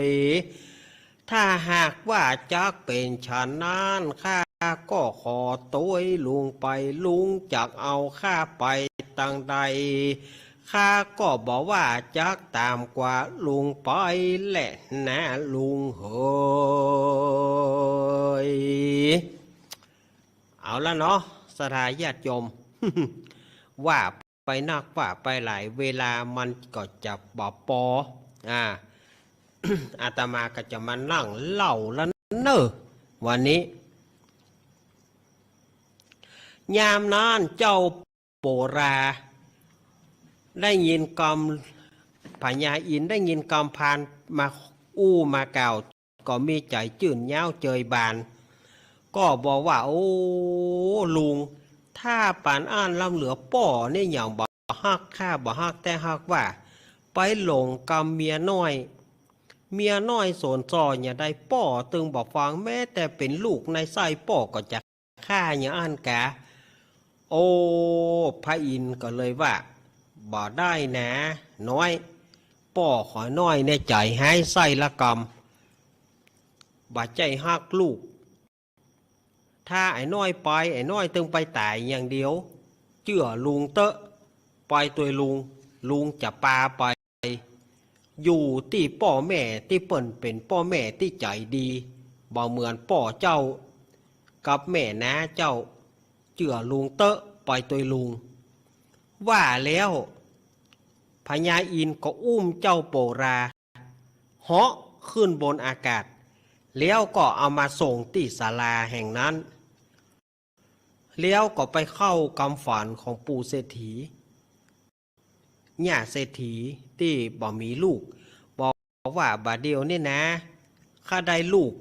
ยถ้าหากว่าจักเป็นฉันนั้นข้าก็ขอตัวลุงไปลุงจักเอาข้าไปตั้งใดข้าก็บอกว่าจักตามกว่าลุงไปแหละนะลุงเฮยเอาละเนาะศรัทธาญาติโยม ว่าไปนักว่าไปหลายเวลามันก็จะบอปอ อาตมาก็จะมานั่งเล่าแล้วเนอะวันนี้ยามนั้นเจ้าโปราได้ยินกำพญาอินได้ยินกำพานมาอู้มาเก่าก็มีใจจื่นเย้าเจยบานก็บอกว่าโอ้ลุงถ้าปานอ่านลำเหลือป่อนี่อย่างบ่ฮักข้าบ่ฮักแต่ฮักว่าไปหลงกำเมียน้อยสนซออย่าได้ป่อตึงบอกฟังแม้แต่เป็นลูกในไส้ป่อก็จะฆ่าอย่างอันกะโอ้พระอินทร์ก็เลยว่าบ่ได้นะน้อยป่อขอน้อยในใจให้ไส้ละกำบ่ใจฮักลูกถ้าไอ้น้อยไปไอ้น้อยตึงไปตายอย่างเดียวเชื่อลุงเตอะไปตัวลุงจะปาไปอยู่ที่ป่อแม่ที่เปิ่นเป็นป่อแม่ที่ใจดีบ่เหมือนป่อเจ้ากับแม่นะเจ้าเชื่อลุงเตอะไปตัวลุงว่าแล้วพญาอินก็อุ้มเจ้าโปราเหาะขึ้นบนอากาศแล้วก็เอามาส่งที่ศาลาแห่งนั้นแล้วก็ไปเข้ากำฝันของปู่เศรษฐีย่าเศรษฐีที่บ่มีลูกบอกว่าบาดเดียวนี่นะข้าได้ลูก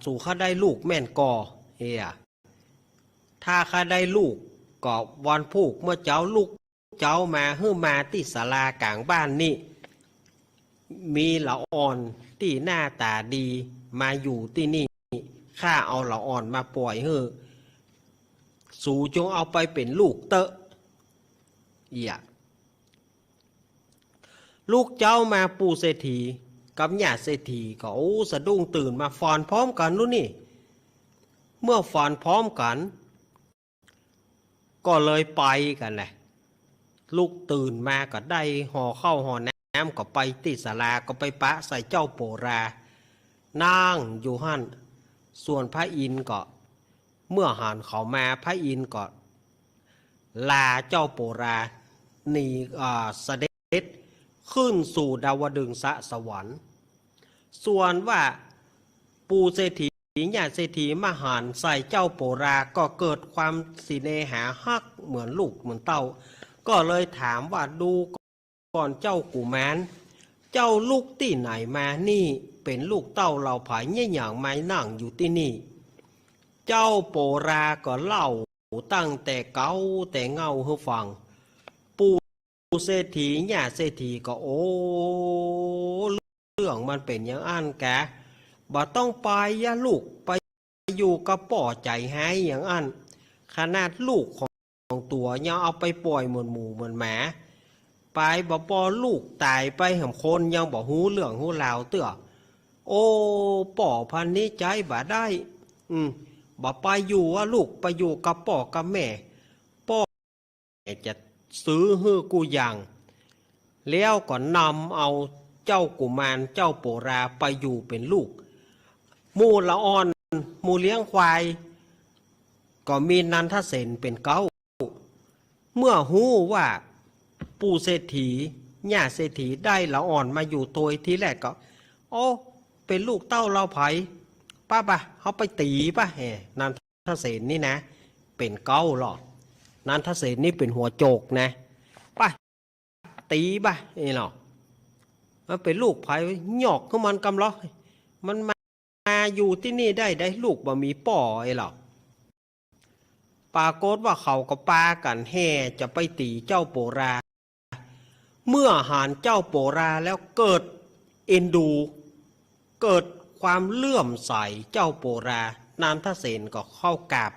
สู่ข้าได้ลูกแม่นก่อเฮียถ้าข้าได้ลูกก็วันพูกเมื่อเจ้าลูกเจ้ามามาที่ศาลากลางบ้านนี่มีละอ่อนที่หน้าตาดีมาอยู่ที่นี่ข้าเอาละอ่อนมาปล่อยสู่จงเอาไปเป็นลูกเตอะลูกเจ้ามาปู่เศรษฐีกับย่าเศรษฐีก็สะดุ้งตื่นมาฟอนพร้อมกันนู่นนี่เมื่อฟอนพร้อมกันก็เลยไปกันแหละลูกตื่นมาก็ได้ห่อข้าวห่อน้ำก็ไปที่ศาลาก็ไปปะใส่เจ้าโปรานั่งอยู่หั่นส่วนพระอินทร์ก็เมื่อหันเขามาพระอินทร์ก็ลาเจ้าโปราหนีเสด็จขึ้นสู่ดาวดึงสวรรค์ส่วนว่าปู่เศรษฐีญาติเศรษฐีมหานใส่เจ้าโปราก็เกิดความสิเนหาฮักเหมือนลูกเหมือนเต้าก็เลยถามว่าดูก่อนเจ้ากุมารเจ้าลูกที่ไหนมานี่เป็นลูกเต้าเราผายเนี่ยอย่างไม้นั่งอยู่ที่นี่เจ้าโปราก็เล่าตั้งแต่เก่าแต่เงาให้ฟังปู่เศรษฐีญาติเศรษฐีก็โอ้เรื่องมันเป็นอย่างอันแกบ่ต้องไปย่าลูกไปอยู่กับป่อใจให้อย่างอันขนาดลูกของตัวยังเอาไปปล่อยเหมือนหมูเหมือนหมาไปบ่ปอลูกตายไปแห่งคนยังบ่หูเรื่องหูราวเตื้อโอ้ป่อพันนี้ใจบ่ได้บ่ไปอยู่ว่าลูกไปอยู่กับป่อกับแม่ป่อจะซื้อฮื้อกูอย่างแล้วก็นำเอาเจ้ากุมารเจ้าโปราไปอยู่เป็นลูกมูละอ่อนมูเลี้ยงควายก็มีนันทเสนเป็นเก้าเมื่อหู้ว่าปู่เศรษฐีย่าเศรษฐีได้ละอ่อนมาอยู่ตัวทีแรกก็โอ้เป็นลูกเต้าเราไผ่ป้าปะเขาไปตีป่ะนันทเสนนี่นะเป็นเก้าหรอกนันทเสนนี่เป็นหัวโจกนะป่ะตีป่ะหรอกมันเป็นลูกไผ่หยอกของมันกำล้อมันมาอยู่ที่นี่ได้ลูกบ่มีป่อหรอกปรากฏว่าเขาก็ปากันแห่จะไปตีเจ้าโปราเมื่อหารเจ้าโปราแล้วเกิดเอ็นดูเกิดความเลื่อมใสเจ้าโปรานามทเสนก็เข้ากราบ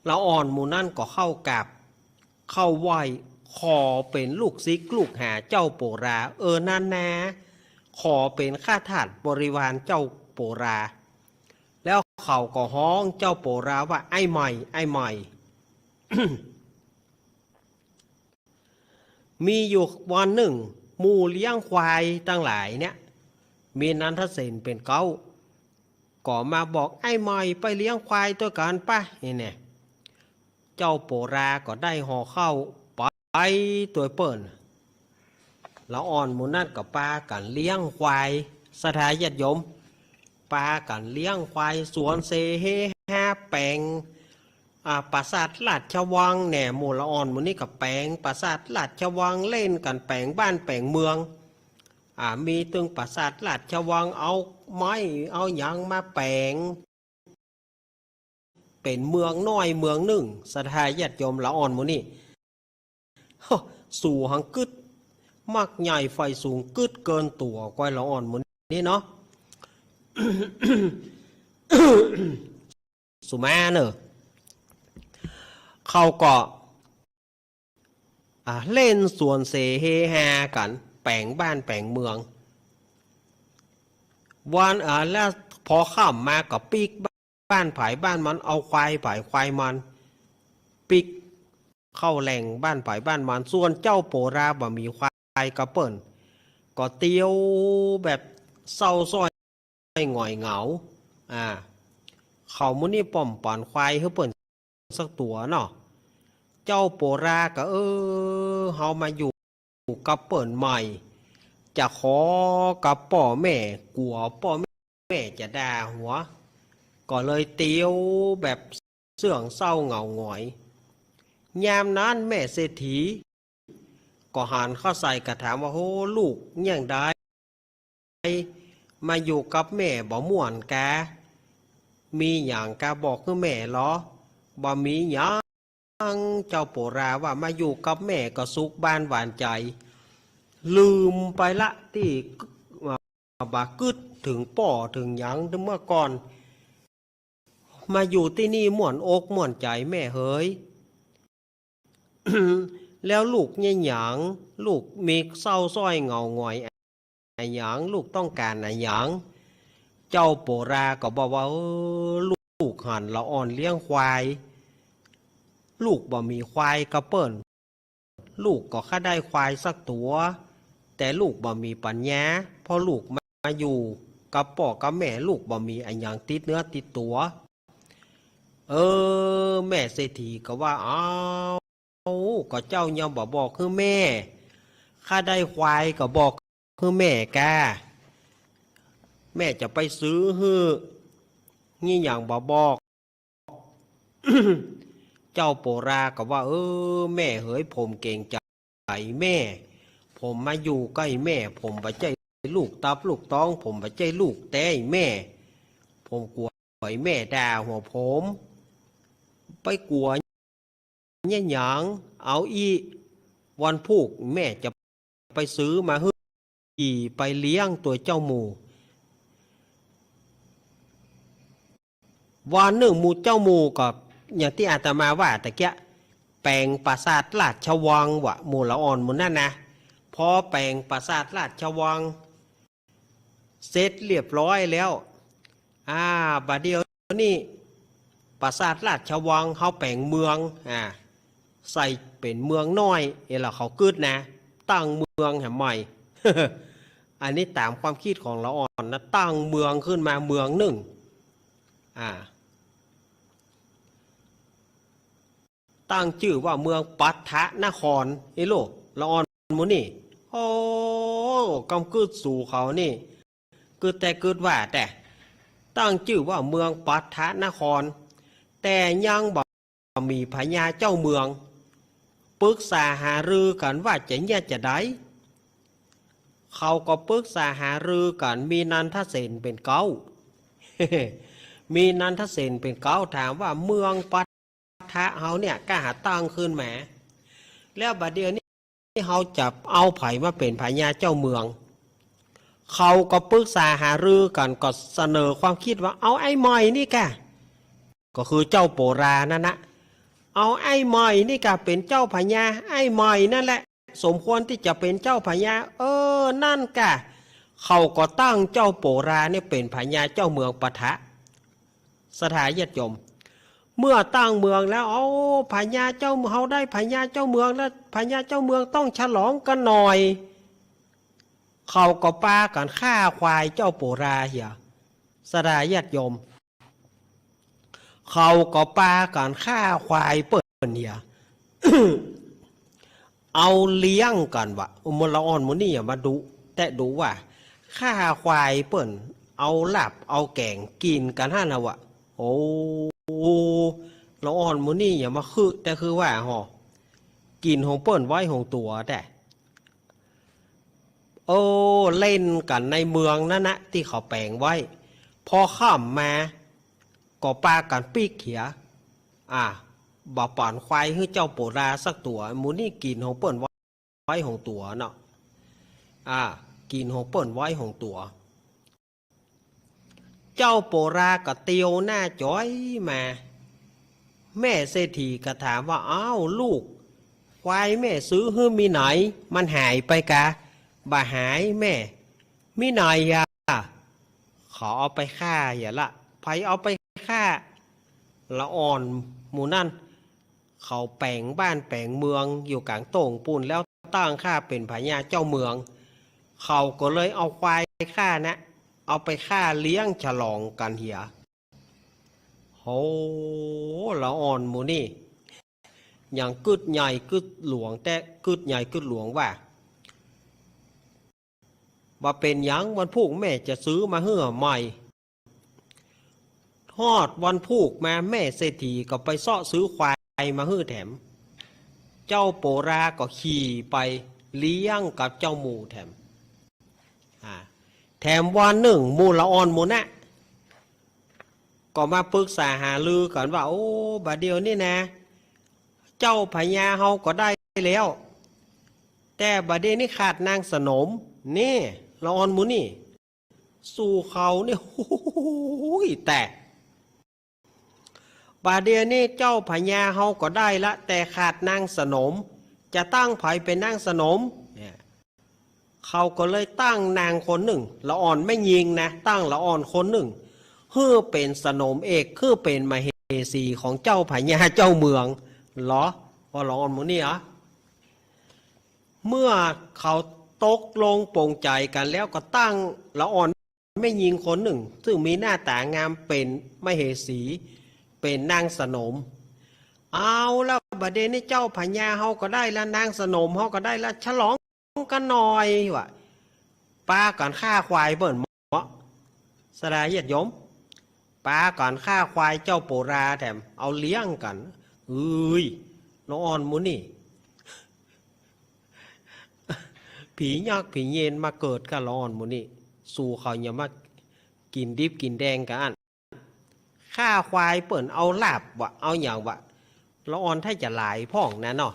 ละอ่อนหมู่นั่นก็เข้ากราบเข้าไหวขอเป็นลูกซิกลูกหาเจ้าโปรานั่นนะขอเป็นข้าทาสบริวารเจ้าโปราแล้วเขาก็ฮ้องเจ้าโปราว่าไอ้ใหม่ไอ้ใหม่ มีอยู่วันหนึ่งหมู่เลี้ยงควายตั้งหลายเนี่ยมีนันทเสนเป็นเก้าก็มาบอกไอ้ใหม่ไปเลี้ยงควายตัวกันป่ะเนี่ยเจ้าโปราก็ได้ห่อเข้าไปตัวเปิ่น ละอ่อนหมูนั่นกับปลากันเลี้ยงควายสถานญาติโยมปลากันเลี้ยงควายสวนเซเฮฮาแปลงปราสาทลาดชวังแหน่หมู่ละอ่อนหมูนี่กับแปลงปราสาทลาดชวังเล่นกันแปลงบ้านแปลงเมืองมีตึงปราสาทลาดชวังเอาไม้เอาหยังมาแปลงเป็นเมืองน้อยเมืองหนึ่งสถานญาติโยมละอ่อนหมูนี่สู่หังกึดมักใหญ่ไฟสูงกึดเกินตัวก้อยละอ่อนหมูนี่เนาะ สุมาเนอะเขาก็เล่นสวนเสเฮฮากันแปลงบ้านแปลงเมืองวันแล้วพอข้ามมากับปีกบ้านผายบ้านมันเอาควายผายควายมันปีกเข้าแหล่งบ้านผายบ้านมันส่วนเจ้าโปราบ่มีควายกระเปิ่นก็เตียวแบบเศร้าซ้อยหงอยเหงาเขามุนี่ป่อมป่อนควายเฮือเปิ่นสักตัวเนาะเจ้าโปราก็เฮามาอยู่กับเปิ่นใหม่จะขอกับป่อแม่กลัวป่อแม่จะด่าหัวก็เลยเตียวแบบเสื่องเศร้าเหงาหงอยยามนั้นแม่เศรษฐีก็หันเข้าใส่กระถามว่าโหลูกยังได้มาอยู่กับแม่บ่ม่วนกะมีอย่างกะบอกคือแม่เหรอบ่มีหยังเจ้าโปราว่ามาอยู่กับแม่ก็สุขบ้านหวานใจลืมไปละที่บากึดถึงป่อถึงหยังเมื่อก่อนมาอยู่ที่นี่ม่วนอกม่วนใจแม่เฮ้ย แล้วลูกเนี่ยหยังลูกมีเศร้าส้อยเงาหงอยอะไรหยังลูกต้องการอะไรหยังเจ้าโปราก็บอกว่าลูกหันละอ่อนเลี้ยงควายลูกบ่มีควายกระเปิ้นลูกก็แค่ได้ควายสักตัวแต่ลูกบ่มีปัญญาเพราะลูกมาอยู่กับพ่อกับแม่ลูกบ่มีอะไรหยังติดเนื้อติดตัวแม่เศรษฐีก็ว่าก็เจ้ายังบอกคือแม่ข้าได้ควายก็บอกคือแม่กาแม่จะไปซื้อฮื้อนี่อย่างบอก เจ้าโปราก็ว่าแม่เฮ้ยผมเก่งใจแม่ผมมาอยู่ใกล้แม่ผมไปใจลูกตับลูกต้องผมไปใจลูกแต่แม่ผมกลัวแม่ด่าหัวผมไปกลัวเนี่ยหยังเอาวันพุกแม่จะไปซื้อมาฮื้อไปเลี้ยงตัวเจ้าหมูวันหนึ่งหมูเจ้าหมูก็อย่างที่อาตมาว่าแต่เกี้ยแปลงปราสาทลาดชวังวะหมูละอ่อนหมูนั่นนะพอแปลงปราสาทลาดชวังเสร็จเรียบร้อยแล้วบัดเดียวนี่ปราสาทลาดชวังเขาแปลงเมืองใส่เป็นเมืองน้อยแล้วเขากึดนะตั้งเมืองแห่งใหม่ อันนี้ตามความคิดของละอ่อนนะตั้งเมืองขึ้นมาเมืองหนึ่งตั้งชื่อว่าเมืองปัทฐนครโลละอ่อนมุนี่กำกึดสู่เขานี่กึดแต่กึดว่าแต่ตั้งชื่อว่าเมืองปัทฐนครแต่ยังบ่มีพญาเจ้าเมืองปรึกษาหารือกันว่าจะเนี่ยจะได้เขาก็ปรึกษาหารือกันมีนันทเสนเป็นเก้า มีนันทเสนเป็นเก้าถามว่าเมืองปัทฐะเฮาเนี่ยก็หาตั้งขึ้นมาแล้วบัดเดี๋ยวนี้เฮาจับเอาไผมาเป็นพญาเจ้าเมืองเขาก็ปรึกษาหารือกันก็เสนอความคิดว่าเอาไอ้ใหม่นี่กะก็คือเจ้าโปรานั่นนะเอาไอ้ใหม่นี่กะเป็นเจ้าพญาไอ้ใหม่นั่นแหละสมควรที่จะเป็นเจ้าพญานั่นกะเขาก็ตั้งเจ้าโปราเนี่ยเป็นพญาเจ้าเมืองปัทฐะสถานญาติโยมเมื่อตั้งเมืองแล้วพญาเจ้าเขาได้พญาเจ้าเมืองแล้วพญาเจ้าเมืองต้องฉลองกันหน่อยเขาก็ปากันฆ่าควายเจ้าโปราเหียสถานญาติโยมเขาก็ปากันฆ่าควายเปิดเหีย เอาเลี้ยงกันวะมละอ่อนมุนี่อย่ามาดูแต่ดูว่าข้าควายเปิ่นเอาหลับเอาแกงกินกันห้านะวะโอ้ละอ่อนมุนี่อย่ามาคือแต่คือว่าหอกินของเปิ่นไว้ของตัวแต่โอ้เล่นกันในเมืองนั่นนะที่เขาแปลงไว้พอข้ามมาก็ปากันปีกเขียบ่ป่อนควายให้เจ้าโปราสักตัวมูนี่กินของเปิ่นไว้ของตัวเนาะกินของเปิ่นไว้ของตัวเจ้าโปราก็เตียวหน้าจ้อยมาแม่เศรษฐีก็ถามว่าอ้าวลูกควายแม่ซื้อให้มีไหนมันหายไปกะบ่หายแม่มีไหนขอเอาไปฆ่าอย่าละไผเอาไปฆ่าละอ่อนหมู่นั่นเขาแปลงบ้านแปลงเมืองอยู่กลางโต่งปูนแล้วตั้งข้าเป็นพญาเจ้าเมืองเขาก็เลยเอาควายฆ่านะเอาไปฆ่าเลี้ยงฉลองกันเหียโหละอ่อนหมู่นี่อย่างกึดใหญ่กึดหลวงแต่กึดใหญ่กึดหลวงว่าเป็นยังวันพูกแม่จะซื้อมาเหื่อใหม่ทอดวันพูกมาแม่เศรษฐีก็ไปเสาะซื้อควายมาหื้อแถมเจ้าโปราก็ขี่ไปเลี้ยงกับเจ้าหมูแถมวันหนึ่งมูละอ่อนมูนะก็มาปรึกษาหาลือกันว่าโอ้บาเดียวนี่นะเจ้าพญาเฮาก็ได้แล้วแต่บาเดียวนี่ขาดนางสนมนี่ละอ่อนมูนี่สู่เขาเนี่ยโอ้ยแต่บาเดียนี่เจ้าพญาเฮาก็ได้ละแต่ขาดนางสนมจะตั้งไผเป็นนางสนมเขาก็เลยตั้งนางคนหนึ่งละอ่อนไม่ยิงนะตั้งละอ่อนคนหนึ่งเพื่อเป็นสนมเอกคือเป็นมเหสีของเจ้าพญาเจ้าเมืองเหรอพอละอ่อนหมูนี่เหรอเมื่อเขาตกลงปรงใจกันแล้วก็ตั้งละอ่อนไม่ยิงคนหนึ่งซึ่งมีหน้าตางามเป็นมเหสีเป็นนางสนมเอาแล้วบัดนี้เจ้าพญาเฮาก็ได้แล้วนางสนมเฮาก็ได้แล้วฉลองกันหน่อยว่ะป้าก่อนฆ่าควายเบิ่นหมอสดาเหยียดยมป้าก่อนฆ่าควายเจ้าโปราแถมเอาเลี้ยงกันน้องอ่อนมุนี่ผียักษ์ผีเย็นมาเกิดกันละอ่อนมุนี่สู่เขาอย่ามากินดิบกินแดงกันฆ่าควายเปิ่นเอาลาบวะเอาอย่างวะละอ่อนถ้าจะหลายพ่องนะเนาะ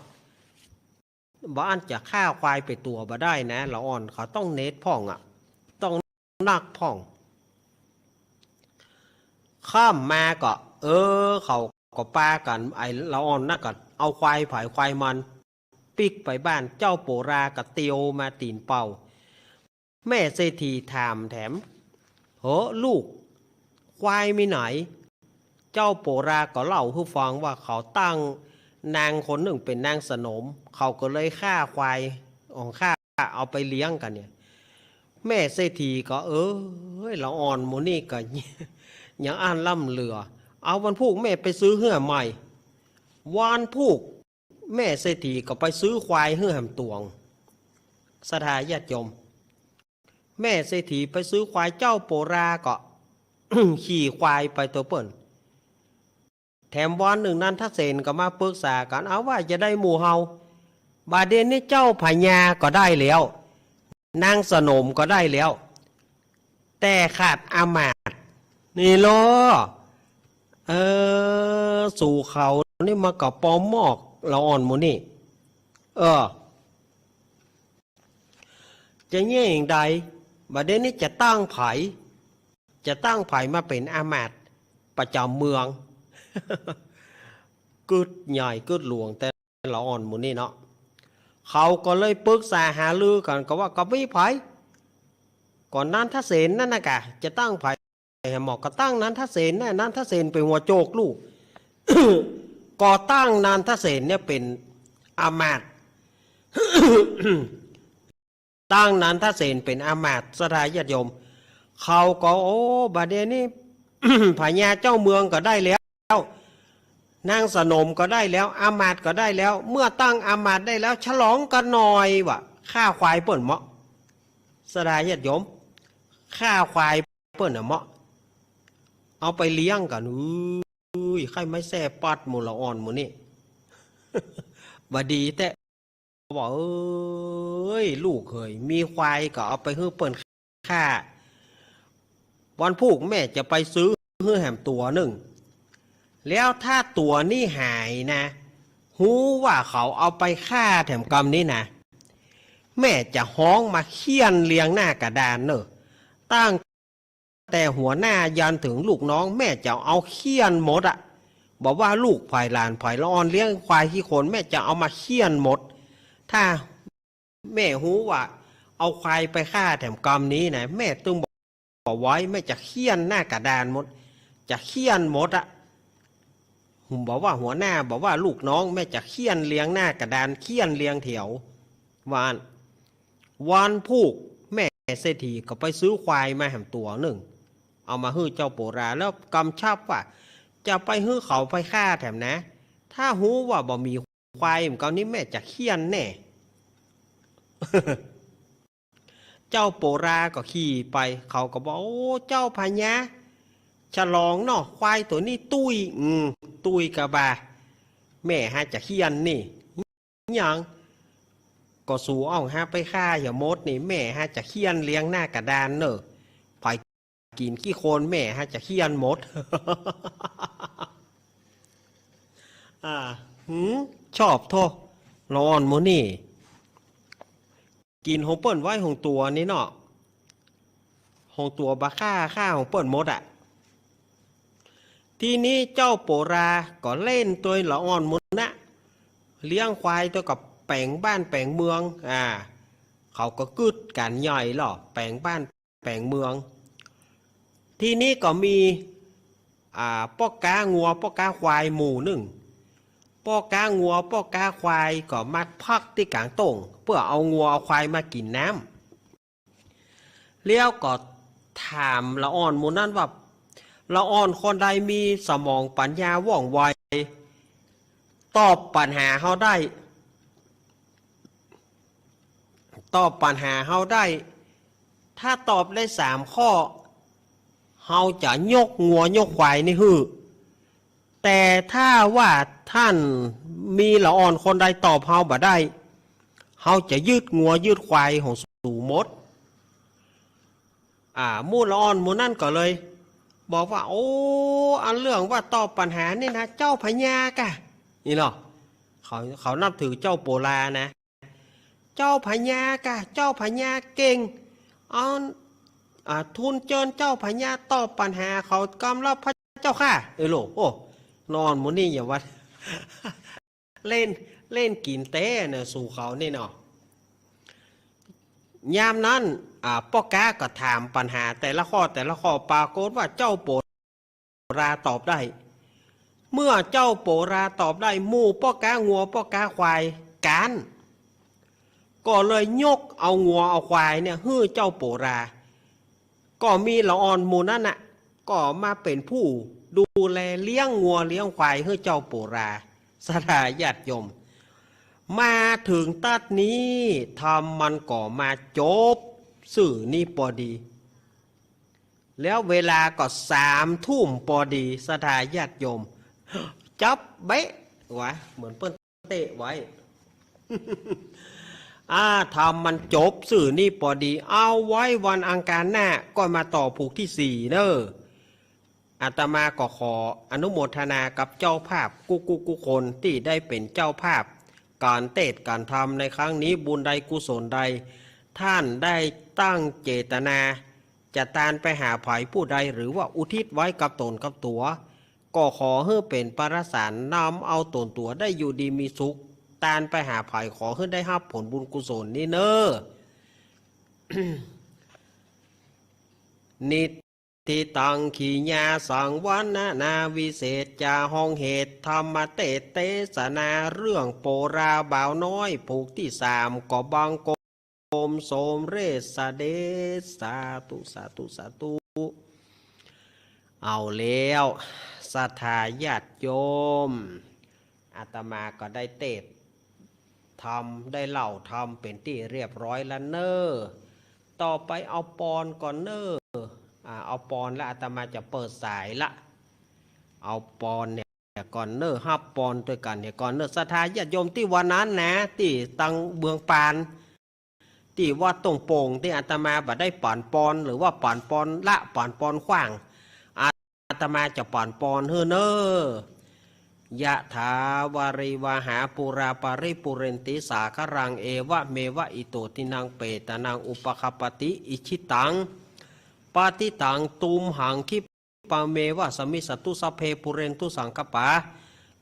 บ่อันจะฆ่าควายไปตัวบ่ได้นะละอ่อนเขาต้องเน็ตพ่องต้องนักพ่องข้ามมาก็เขาก็ปากันไอ้ละอ่อนนักกันเอาควายผายควายมันปิกไปบ้านเจ้าโปรากับเตียวมาตีนเป่าแม่เศรษฐีถามแถมลูกควายมีไหนเจ้าโปราก็เล่าให้ฟังว่าเขาตั้งนางคนหนึ่งเป็นนางสนมเขาก็เลยฆ่าควายของฆ่าเอาไปเลี้ยงกันเนี่ยแม่เศรษฐีก็ละอ่อนโมนี่ก็ยังอ่านล่ำเรือเอาวันพูกแม่ไปซื้อเหื่อใหม่วันพูกแม่เศรษฐีก็ไปซื้อควายเหื่อแหมตวงสถาญาติโยมแม่เศรษฐีไปซื้อควายเจ้าโปราก็ ขี่ควายไปตัวเปิ่นแถมวันหนึ่งนั้นถ้าเซนก็มาปรึกษากันเอาว่าจะได้หมู่เฮาบาเดนนี่เจ้าพญาก็ได้แล้วนางสนมก็ได้แล้วแต่ขาดอามาตย์นี่ล้อสู่เขานี่มากับปอมหมอกละอ่อนหมูนี่จะแย่อย่างใดบาเดนนี่จะตั้งไผ่มาเป็นอามาตย์ประจำเมืองกึดใหญ่กึดหลวงแต่ละอ่อนหมูนี่เนาะเขาก็เลยปรึกษาหาลือกันก็ว่าก็ไม่ไผ่ก่อนนั้นถ้าเสนนั่นนะกะจะตั้งไผ่หมอกก็ตั้งนั้นถ้าเสนแน่นั้นถ้าเสนเป็นหัวโจกลูก ก่อตั้งนานถ้าเสนเนี่ยเป็นอามาตย์ ตั้งนั้นถ้าเสนเป็นอามาตย์สถาญาติโยมเขาก็บาดเดนี่ พญาเจ้าเมืองก็ได้แล้ว นางสนมก็ได้แล้วอามาตย์ก็ได้แล้ว เมื่อตั้งอามาตย์ได้แล้ว ฉลองกันหน่อยวะฆ่าควายเปิ่นเหมาะสดายญาติโยมฆ่าควายเปิ่นเหมาะเอาไปเลี้ยงกันใครไม่แซ่ปัดหมูละอ่อนหมูนี่ บดีแต่บอกเอ้ยลูกเคยมีควายก็เอาไปให้เปิ่นฆ่าวันพูกแม่จะไปซื้อให้แหมตัวหนึ่งแล้วถ้าตัวนี่หายนะหูว่าเขาเอาไปฆ่าแถมกรรมนี้นะแม่จะห้องมาเคี่ยนเลี้ยงหน้ากระดานเนอะตั้งแต่หัวหน้ายันถึงลูกน้องแม่จะเอาเคี่ยนหมดอะบอกว่าลูกภายหลานภายละอ่อนเลี้ยงควายขี้โคนแม่จะเอามาเคี่ยนหมดถ้าแม่หูว่าเอาควายไปฆ่าแถมกรรมนี้นะแม่ตึงบอกไว้แม่จะเคี่ยนหน้ากระดานหมดจะเคี่ยนหมดอะผมบอกว่าหัวหน้าบอกว่าลูกน้องแม่จะเคี่ยนเลี้ยงหน้ากระดานเคี่ยนเลี้ยงแถววันพูกแม่เศรษฐีก็ไปซื้อควายมาแหมตัวหนึ่งเอามาฮื้อเจ้าโปราแล้วกำชับว่าจะไปฮื้อเขาไปฆ่าแถมนะถ้าหูว่าบ่มีควายเหมือนกันนี้แม่จะเคี่ยนแน่ เจ้าโปราก็ขี่ไปเขาก็บอกโอ้เจ้าพญาฉลองเนาะควายตัวนี้ตุยกะบาแม่ฮะจะเคียนนี่ยังก็สู่อ่องฮะไปฆ่าอย่ามดนี่แม่ฮะจะเคียนเลี้ยงหน้ากระดานเนอะไปกินขี้โคลนแม่ฮะจะเคียนมด ชอบโทร้อนมูนี่กินหงเปิ้นไว้หงตัวนี้เนาะหงตัวบาฆ่าหงเปิ้นมดอ่ะทีนี้เจ้าโปราก็เล่นตัวละอ่อนมุนนะเลี้ยงควายตัวกับแปลงบ้านแปลงเมืองเขาก็กึดกันใหญ่หรอแปลงบ้านแปลงเมืองทีนี้ก็มีป้อกางัวป้อกาควายหมู่หนึ่งป้อกางัวป้อกาควายก็มาพักที่กลางตงเพื่อเอางัวเอาควายมากินน้ำเลี้ยวก็ถามละอ่อนหมู่นั้นว่าละอ่อนคนใดมีสมองปัญญาว่องไวตอบปัญหาเขาได้ถ้าตอบได้3 ข้อเขาจะยกงัวยกควายนี่ฮือแต่ถ้าว่าท่านมีละอ่อนคนใดตอบเขาบ่ได้เขาจะยืดงัวยืดควายของสู่มดมู่ละอ่อนมู่นั่นก็เลยบอกว่าโอ้อันเรื่องว่าตอบปัญหานี่นะเจ้าพญากะนี่เนาะเขานับถือเจ้าโปรานะเจ้าพญากะเจ้าพญาเก่งเอาทุนเจิญเจ้าพญาตอบปัญหาเขากำลับพระเจ้าค่ะโลโอ้นอนมุนี่อย่าวัด เล่นกินเต้เนี่ยสู่เขานี่เนาะยามนั้นป้อกาก็ถามปัญหาแต่ละข้อปรากฏว่าเจ้าโปราตอบได้เมื่อเจ้าโปราตอบได้หมู่ป้อกางัวป้อกาควายกันก็เลยยกเอางัวเอาควายเนี่ยฮื้อเจ้าโปราก็มีละอ่อนหมู่นั้นน่ะก็มาเป็นผู้ดูแลเลี้ยงงัวเลี้ยงควายฮื้อเจ้าโปราสถาญาติโยมมาถึงตัดนี้ทำมันก็มาจบสื่อนี่พอดีแล้วเวลาก็3 ทุ่มพอดีสถาญาติโยมจับเบ๊ะวะเหมือนเปิ้นเตะไว้ ทำมันจบสื่อนี่พอดีเอาไว้วันอังคารหน้าก็มาต่อผูกที่4เนอะอาตมาก็ขออนุโมทนากับเจ้าภาพกุคนที่ได้เป็นเจ้าภาพการเทศน์การทำในครั้งนี้บุญใดกุศลใดท่านได้ตั้งเจตนาจะตานไปหาภัยผู้ใดหรือว่าอุทิศไว้กับตนกับตัวก็ขอให้เป็นปรสารนำเอาตนตัวได้อยู่ดีมีสุขตานไปหาภัยขอให้ได้รับผลบุญกุศลนี่เนอะ นิติตังขีญาสังวนาวิเศษจาห้องเหตุธรรมเตสนาเรื่องโปราบ่าวน้อยผูกที่3ก็บังกรมโสมเรศเดสาธุเอาแล้ว ศรัทธาญาติโยมอาตมาก็ได้เทศน์ทำได้เล่าทำเป็นที่เรียบร้อยแล้วเนอต่อไปเอาปอนก่อนเนอเอาปอนแล้วอาตมาจะเปิดสายละเอาปอนเนี่ยก่อนเนอฮับปอนด้วยกันเนี่ยก่อนเนอศรัทธาญาติโยมที่วันนั้นนะที่ตังเบืองปานที่วัดตรงโป่งที่อาตมาบัดได้ป่านปอนหรือว่าป่านปอนละป่านปอนขว้างอาตมาจะป่านปอนเฮอเนอยะถาวาริวาหาปุราปาริปุเรนติสาครังเอวะเมวะอิโตทินังเปตนังอุปคปติอิชิตังปาติตังตุมหังคิปะเมวะสมิสตุสเพปุเรนตุสังกปา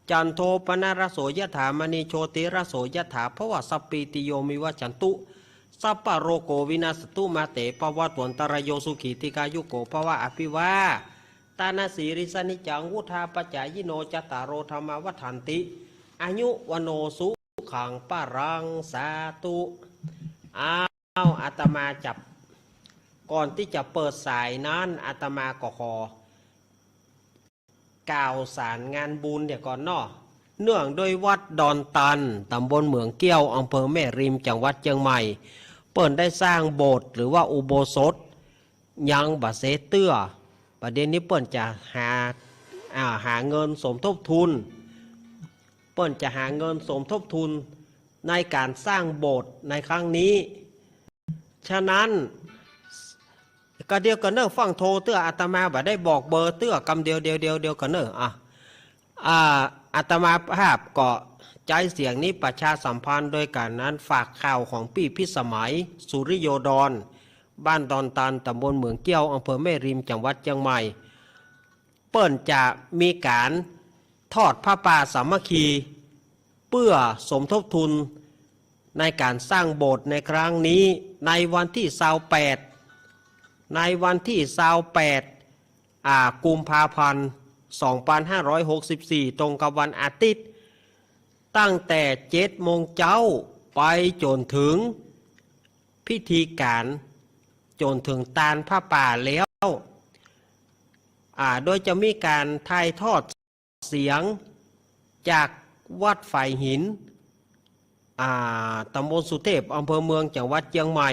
จันโทปนารโสยถามณีโชติรโสยถาเพราะว่าสปีติโยมิวะจันตุสัปปะโรโกวินาสตุมาเตปวัตวันตรโยสุขีติกายุโกภวะอภิวาตานาสีริสนิจังวุธาปจายโนจตารโรธรรมวัฏันติอายุวโนสุขังปะรังสาตุอาตมาจับก่อนที่จะเปิดสายนั้นอาตมาก็ขอกล่าวสารงานบุญเดี๋ยวก่อนเนาะเนื่องโดยวัดดอนตันตำบลเหมืองเกี้ยวอำเภอแม่ริมจังหวัดเชียงใหม่เปิดได้สร้างโบสถ์หรือว่าอุโบสถยังบาเซเตื้อประเด็นนี้เปิ้นจะหาเงินสมทบทุนเปิ้นจะหาเงินสมทบทุนในการสร้างโบสถ์ในครั้งนี้ฉะนั้นก็เดียวกันเนอะฟังโทรเตื้ออาตมาบ่ได้บอกเบอร์เตื้อกำเดียวกันเนอะอาตมาภาพก็ใจเสียงนี้ประชาสัมพันธ์โดยการนั้นฝากข่าวของพี่พิสมัยสุริโยดรบ้านดอนตันตำบลเหมืองเกี้ยวอำเภอแม่ริมจังหวัดเชียงใหม่เปิ้นจะมีการทอดผ้าป่าสามัคคีเพื่อสมทบทุนในการสร้างโบสถ์ในครั้งนี้ในวันที่28กุมภาพันธ์2564ตรงกับวันอาทิตย์ตั้งแต่7 โมงเช้าไปจนถึงพิธีการจนถึงตานผ้าป่าแล้วโดยจะมีการถ่ายทอดเสียงจากวัดฝ่ายหินตำบลสุเทพอำเภอเมืองจังหวัดเชียงใหม่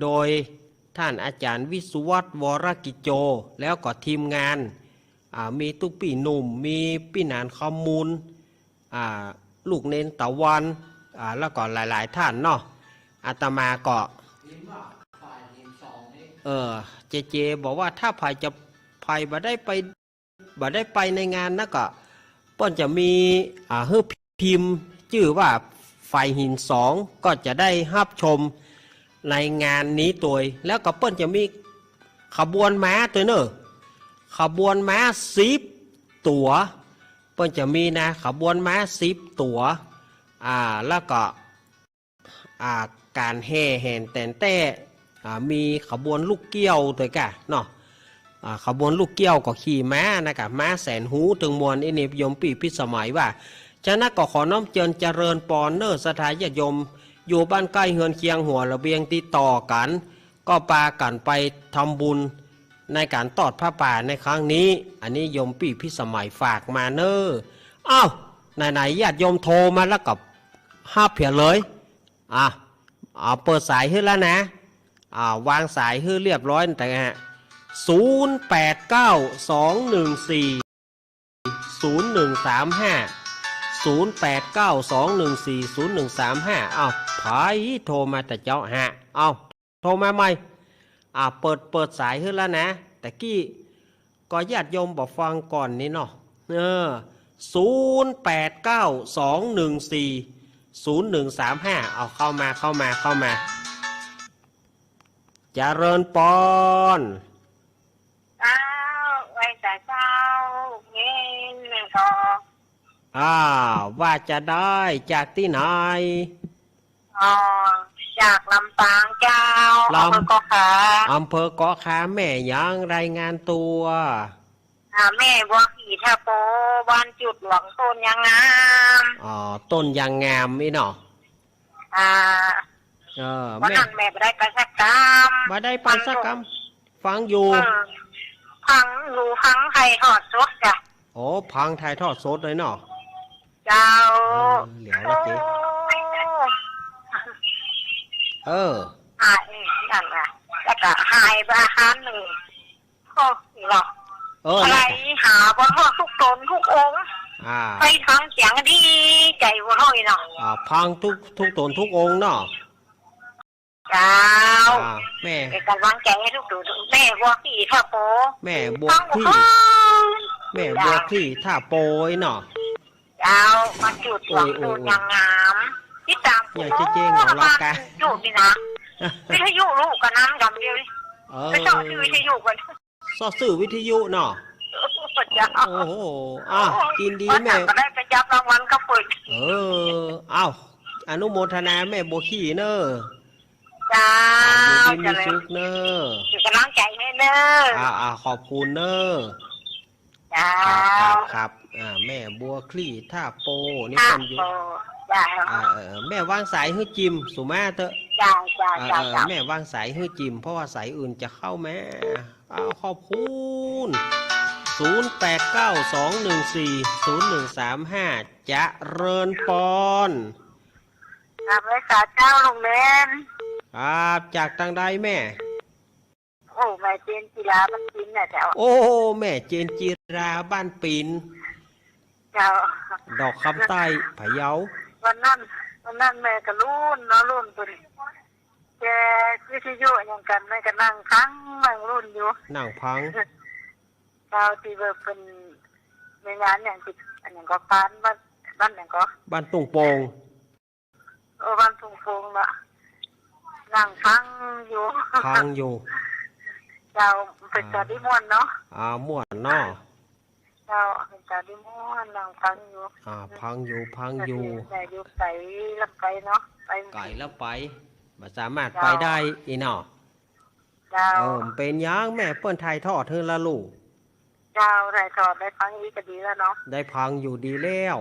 โดยท่านอาจารย์วิสุวัตรวรกิจโจแล้วก็ทีมงานมีตุ๊กปี่หนุ่มมีพี่นานคอมมูลลูกเน้นตะวันแล้วก็หลายๆท่านเนาะอาตมาก็เจบอกว่าถ้าภัยจะภัยบ่ได้ไปในงานนะก็เปิ้นจะมีฮึบพิมพ์ชื่อว่าฝ่ายหิน2ก็จะได้รับชมในงานนี้ตัวแล้วก็เปิ้นจะมีขบวนม้าตัวเนอะขบวนม้า10 ตัวเปิ้นจะมีนะขบวนม้า10 ตัวแล้วก็การแห่แห่นแต่นแต่มีขบวนลูกเกี้ยวตัวกะเนาะขบวนลูกเกี้ยวก็ขี่ม้านะครับม้าแสนหูถึงมวลอินิยมปีพิสมัยว่าฉะนั้นก็ขอน้อมเจริญปอนเนอร์สถาญาติโยมอยู่บ้านใกล้เฮือนเคียงหัวระเบียงติดต่อกันก็ปากันไปทำบุญในการตอดผ้าป่าในครั้งนี้อันนี้โยมปีพิสมัยฝากมาเนอไหนญาติโยมโทรมาแล้วกับห้าเพียเลยเปิดสายให้แล้วนะวางสายให้เรียบร้อยแต่ฮะ0892140135 ไผโทรมาแต่เจ้าโทรมาใหม่เปิดสายให้แล้วนะแต่กี้ก็ญาติโยมบอกฟังก่อนนี่เนาะ0892140135เข้ามาเจริญปอนไว้แต่เช้าเย็นก็ว่าจะได้จากที่ไหนจากลำปางเจ้าอำเภอเกาะขาแม่ยังรายงานตัวแม่บัวขี่ทาโปบ้านจุดหลวงต้นยางงามต้นยางงามนี่เนาะวันนั้นแม่ไม่ได้ไปสักกรรมฟังอยู่ฟังไทยทอดสดจ้ะ โอ้พังถ่ายทอดสดเลยเนาะ เจ้า เหลียวละเจ๊เออ หายนั่นแหละแล้วก็หายไปอาหารหนึ่งโอ้ยหรอก อะไรหาบนห้องทุกตนทุกองค์ไปทางเสียงดีใจบนห้องอีกเนาะพังทุกตนทุกองค์เนาะเจ้าแม่เป็นกำลังใจให้ทุกตัวแม่บัวขี้ท่าโปแม่บัวขี้แม่บัวขี้ท่าโปยเนาะเจ้ามาจุดหวังดูนางงามที่ตามอย่าเจ๊งหัวล็อกกันจุดนี่นะวิทยุลูกกันน้ำดำเดียวเลยไปชอบซื้อวิทยุกันชอบซื้อวิทยุเนาะโอ้โหกินดีแม่ก็ได้ไปจับรางวัลก็เปิดอนุโมทนาแม่บัวขี้เนอะจ้าจะเลยเนอะอยู่กำลังใจให้เนอะขอบคุณเนอะจ้าครับแม่บัวคลี่ท่าโปนี่เป็นอยู่แม่วางสายให้จิมสุมาเถอะแม่วางสายให้จิมเพราะว่าสายอื่นจะเข้าแม่ขอบคุณ0892140135จะเริญปอนครับเลยค่ะเจ้าลุงเล่นครับจากทางใดแม่โอ้แม่เจนจิราบ้านปินน่ะเจ้าโอ้แม่เจนจิราบ้านปินเจ้าดอกคำใต้พะเยาวันนั้นแม่ก็รุ่นเนาะรุ่นตัวนี้แกวิทยุอย่างกันแม่ก็นั่งพังนั่งรุ่นอยู่นั่งพังเจ้าที่เบอร์เป็นในงานอย่างที่อันอย่างก็บ้านอย่างก็บ้านตุงโปงบ้านตุงโปงละนั่งพังอยู่เจ้าเป็นจอดิม่วนเนาะม่วนเนาะเจ้าเป็นจอดิม่วนนั่งพังอยู่พังอยู่แต่อยู่ไกลแล้วไปเนาะไปไกลแล้วไปบ่สามารถไปได้อีเนาะเจ้าเป็นยังแม่เปิ้นถ่ายทอดเธอละลูกเจ้าถ่ายทอดได้พังอีกก็ดีแล้วเนาะได้พังอยู่ดีแล้ว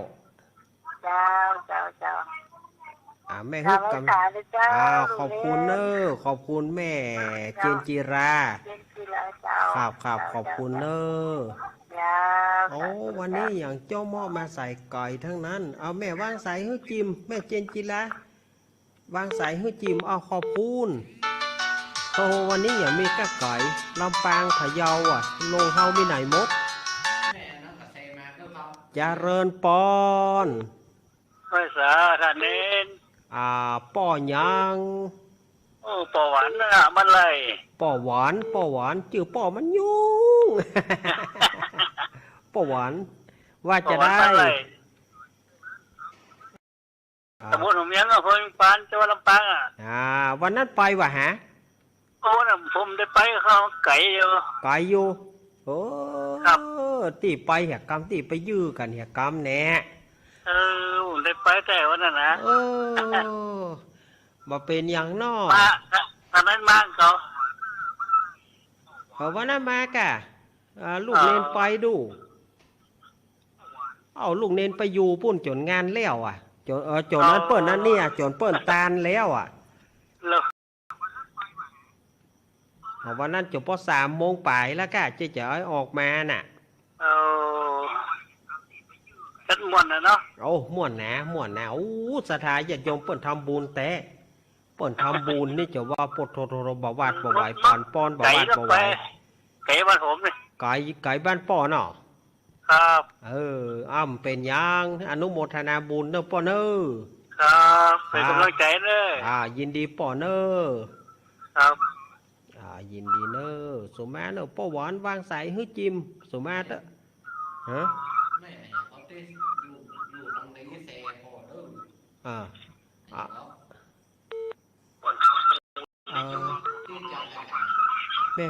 เจ้าแม่ฮึกกำขอบคุณเนอขอบคุณแม่เจนจิราครับขอบคุณเนอวันนี้อย่างเจ้าหม้อมาใส่ไก่ทั้งนั้นเอาแม่วางสายฮึกจิมแม่เจนจิราวางสายฮึกจิมขอบคุณวันนี้อย่างมีกะไก่ลำปางพะเยาโลเฮามีไหนมดเจริญปอนภาษาท่านเน้นป้อยังป้อหวานนะมันเลยป้อหวานจื่อป้อมันยุ่งป้อหวานว่าจะได้สมุนผมยังก็คนปานจังหวัดลำปางวันนั้นไปวะฮะผมได้ไปเขาไก่อยู่ตีไปเหตุกรรมตีไปยื้อกันเหตุกรรมแน่ได้ไปแต่วันนั้นนะมาเป็นอย่างนอกตอนนั้นมาเขาวันนั้นมากะลูกเนนไปดูลูกเนนไปอยู่ปุ่นจนงานแล้วจนนั้นเปิ้นนั้นเนี่ยจนเปิ้นตานแล้ววันนั้นจบพอ3 โมงไปแล้วก็จะออกมาน่ะเป็นม่วนนะเนาะม่วนนะสถานญาติโยมเปิ้นทำบุญแต่เปิ้นทำบุญนี่จะว่าปดโทบวาดบ่ไหวปานป้อนบ่วาดบ่ไหวไก่บ้านผมนี่ไก่บ้านป้อเนาะครับเป็นยังอนุโมทนาบุญเด้อป้อเด้อครับเป็นกำลังใจเด้อยินดีป้อเด้อครับยินดีเนอสุมาเนอป้อหวานวางสายฮึจิมสุมาเด้อฮะแม่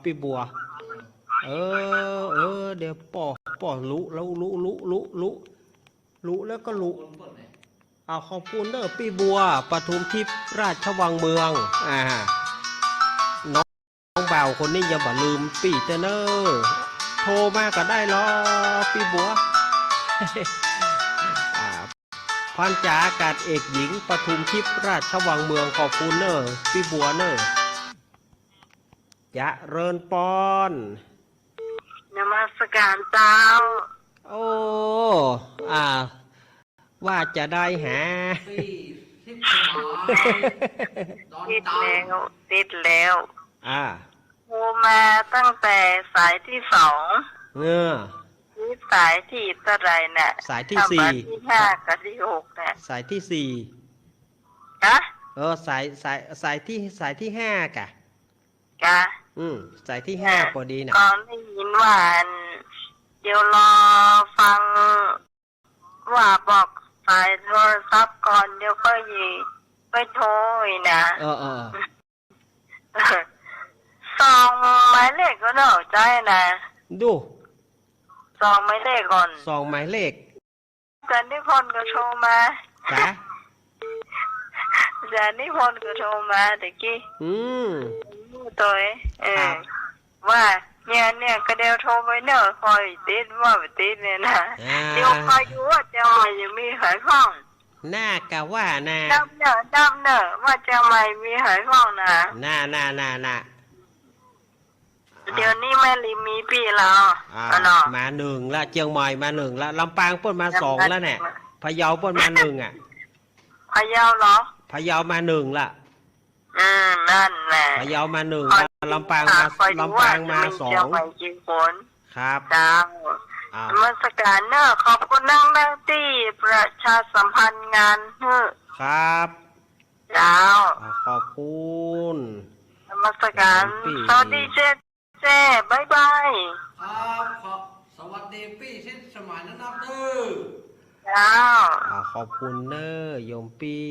พี่บัวเดี๋ยวป่อลุแล้วก็ลุขอบคุณเด้อพี่บัวปทุมทิพย์ราชวังเมืองน้องบ่าวคนนี้อย่าบ่ลืมปีเตเนอร์โทรมาก็ได้หรอพี่บัวพันจ่าอากาศเอกหญิงปทุมทิพย์ราชวังเมืองขอบคุณเนอร์พี่บัวเนอร์จะเริญปอนนมั มาสการเจ้าโอ้ว่าจะได้หาติดแล้วโทรมาตั้งแต่สายที่2นี่สายที่เท่าไรเนี่ยสายที่4ที่5กับที่6เนี่ยสายที่4สายที่5กะสายที่5พอดีนะก่อนได้ยินว่าเดี๋ยวรอฟังว่าบอกสายโทรศัพท์ก่อนเดี๋ยวค่อยไปโทรนะซองหมายเลขก็น่าใจนะดูซองหมายเลขก่อนซองหมายเลขกันนิพนธ์ก็โทรมาจ้ะจานิพนธ์ก็โทรมาตะกี้ตัวว่าเนี่ยก็เดี๋ยวโทรไปเนอะคอยติดว่าไปติดเนี่ยนะเดี๋ยวคอยดูว่าจะไม่ยังมีหายคล่องน่ากะว่านะดำเนอะว่าจะไม่มีหายคล่องนะน่าเดี๋ยวนี้แม่ลิมีปีแล้วมา1ละเชียงใหม่มา1ละลำปางเปิ้นมา2แล้วเนี่ยพะเยาเปิ้นมา1พะเยาเหรอพะเยามา1ละนั่นแหละพะเยามา1ลำปางมา2ครับเจ้ามาสการเนอะขอบคุณนั่งที่ประชาสัมพันธ์งานครับเจ้าขอบคุณมาสการสวัสดีเจ๊บ๊ายบายครับสวัสดีพี่ชิดสมัยนั้นเด้อขอบคุณเนอะโยมปี้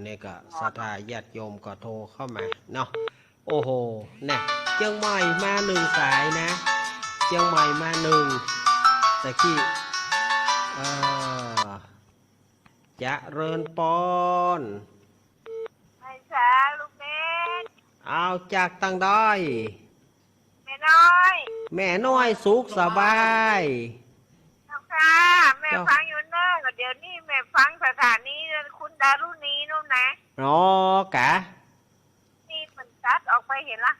เนี่ยก็ศรัทธาญาติโยมก็โทรเข้ามาเนาะโอ้โหเนี่ยเชียงใหม่มา1สายนะเชียงใหม่มา1แต่ที่จะเริญปอนไม่ใช่ลูกเด็กเอาจากตังด้อยแม่น้อยสุขสบายค่ะแม่ฟังอยู่เนอะเดี๋ยวนี้แม่ฟังสถานีคุณดารุณีนู่นนะกะนี่เปิ่นตัดออกไปเห็นละ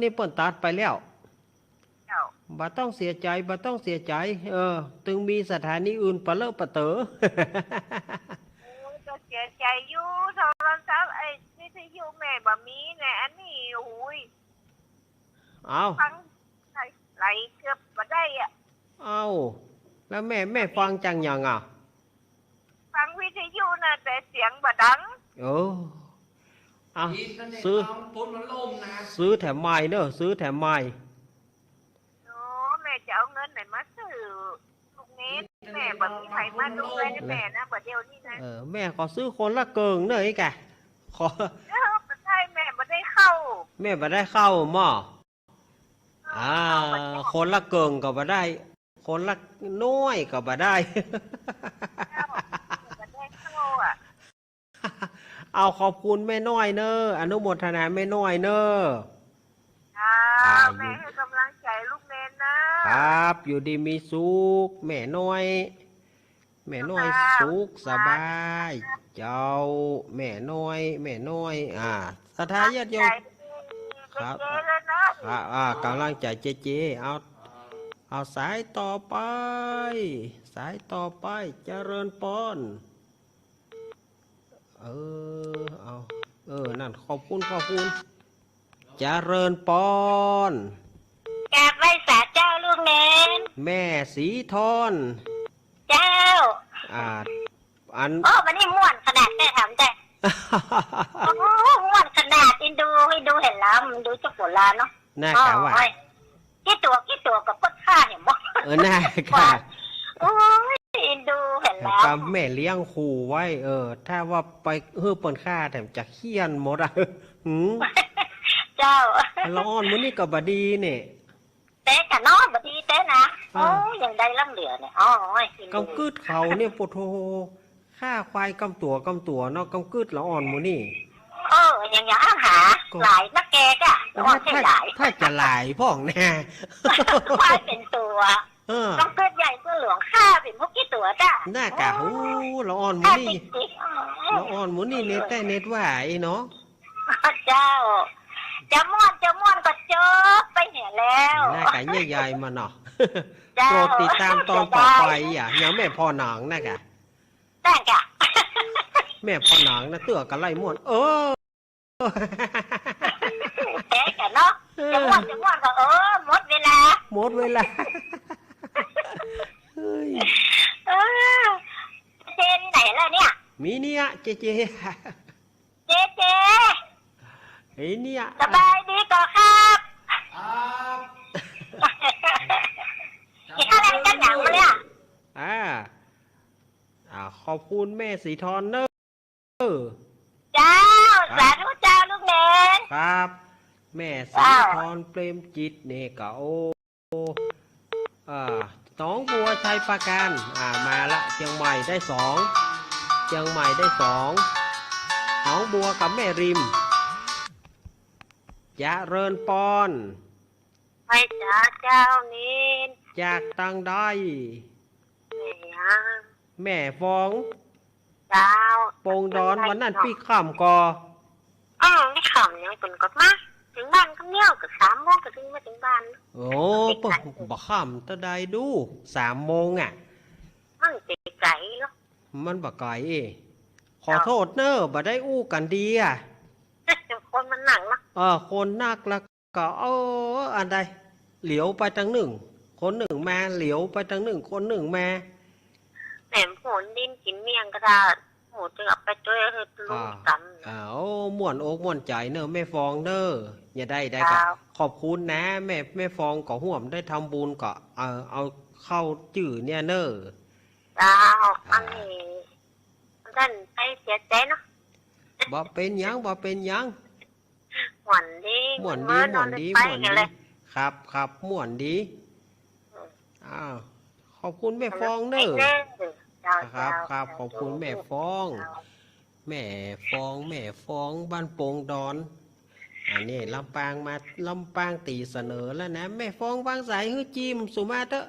นี่เปิ่นตัดไปแล้วบ่ต้องเสียใจถึงมีสถานีอื่นปะเลอะปะเต๋อจะเสียใจอยู่โทรศัพท์วิทยุแม่บ่มีแน่อันนี้หูยฟังไหลเกือบบ่ได้แล้วแม่ฟังจังยังฟังวิทยุนะแต่เสียงบ่ดังซื้อแถมใหม่เนอะซื้อแถมใหม่แม่จะเอาเงินไหนมาซื้อลูกเน้นแม่บ่มีใครมาดูแลแม่นะบ่เดี๋ยวนี้นะแม่ขอซื้อคนละเกิงเนอะไอ้แกขอไม่ใช่แม่บ่ได้เข้าหม้อคนละเกิงก็บ่ได้คนละน้อยก็บ่ได้เอาขอบคุณแม่น้อยเนอะอนุโมทนาแม่น้อยเนอะแม่ให้กำลังใจลูกเนนนะครับอยู่ดีมีสุขแม่น้อยสุขสบายเจ้าแม่น้อยศรัทธาญาติโยมครับกำลังใจเจ๊เอาสายต่อไปเจริญปอนนั่นขอบคุณเจริญปอนกราบไหว้สาเจ้าลูกเน้นแม่สีทอนเจ้าวันนี้ม่วนขนาดแม่ถามใจม่วนขนาดอินดูให้ดูเห็นแล้วมันดูจะโบราณเนาะน่ากะว่ากี่ตัวกับป้นข้าเห็นบ่น่ากะอินดูเห็นแล้วแม่เลี้ยงขู่ไว้ถ้าว่าไปเปิ้นข้าแถมจะเคียนหมดเจ้าร้อนมื้อนี้ก็บ่ดีนี่เต้กะน้อบ่ดีเต้นะอย่างใดล่ำเหลือเนี่ยกำกึดเขาเนี่ยโปโทฆ่าควายกำตัวเนาะกำกึดละอ่อนมื้อนี้อย่างหาหลายนักแกกะถ้าจะหลายพ่องแน่ควายเป็นตัวต้องเกิดใหญ่ตัวหลวงข้าเป็นพวกกี่ตัวจ้ะน่ากะละอ่อนมื้อนี้เน็ตว่าเนาะเจ้าจะม่วนก็จบไปเห็นแล้วน่ากะใหญ่ๆมาเนาะ โปรดติดตามตอนต่อไปอย่างแม่พ่อหนังนะกะ ได้กะ แม่พ่อหนังนะเตือกันไล่ม่วนแพ้กันเนาะจะม่วนก็หมดเวลาเฮ้ยเจที่ไหนล่ะเนี่ยมีเนี่ยเจไอ้เนี่ยสบายดีก่อครับกินอะไรกันหนังมาเนี่ยขอบคุณแม่สีทอนเนอเจ้าสาธุเจ้าลูกเนนครับแม่สีทอนเปรมจิตเนี่ยก็น้องบัวชัยประการมาละเชียงใหม่ได้2น้องบัวกับแม่ริมจะเริญปอนไม่จ้าเจ้านินจากตังได้แม่ฟองเจ้าโปงดอนวันนั้นพี่ข้ามกอไม่ข้ามยังเป็นก็มาถึงบ้านก็เนี้ยกับ3 โมงก็ถึงมาถึงบ้านโอ้ปะบ่ข้ามตะใดดู3 โมงมันไกลเนาะมันบ่ไกลขอโทษเนอะบ่ได้อู้กันดีคนมันหนักนะคนนักแล้วก็อันใดเหลียวไปทางหนึ่งคนหนึ่งมาเหลียวไปทางหนึ่งคนหนึ่งมาแหมโหนดินกินเมียงก็ได้โหจะเอาไปด้วยลูกกันม่วนอกม่วนใจเนอะแม่ฟองเนอะอย่าได้ก็ขอบคุณนะแม่ฟองก็ห่วมได้ทำบุญก็เอาเข้าจื่อเนี่ยเนอะอันนี้ท่านไปเสียใจเนาะบ่เป็นยังม่วนดีครับม่วนดีขอบคุณแม่ฟองเนอะครับขอบคุณแม่ฟองบ้านโป่งดอนอันนี้ลำปางตีเสนอแล้วนะแม่ฟองวางสายให้จิมสุมาเตอะ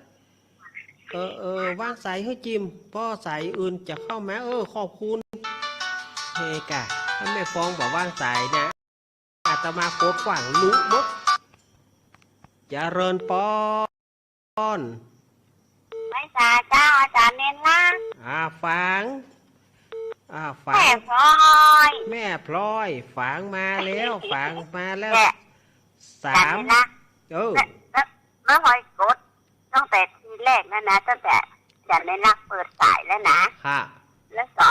วางสายให้จิมพ่อสายอื่นจะเข้ามาขอบคุณเฮกะถ้าแม่ฟองบอกวางสายนะอาตมาโคตรขวางลุมดจะเริญปอนไม่จ่าเจ้าอาจารย์เน้นนะฝังแม่พลอยฝังมาแล้ว3เมื่อหอยกดตั้งแต่ทีแรกนะตั้งแต่อาจารย์เน้นรักเปิดสายแล้วนะแล้วก็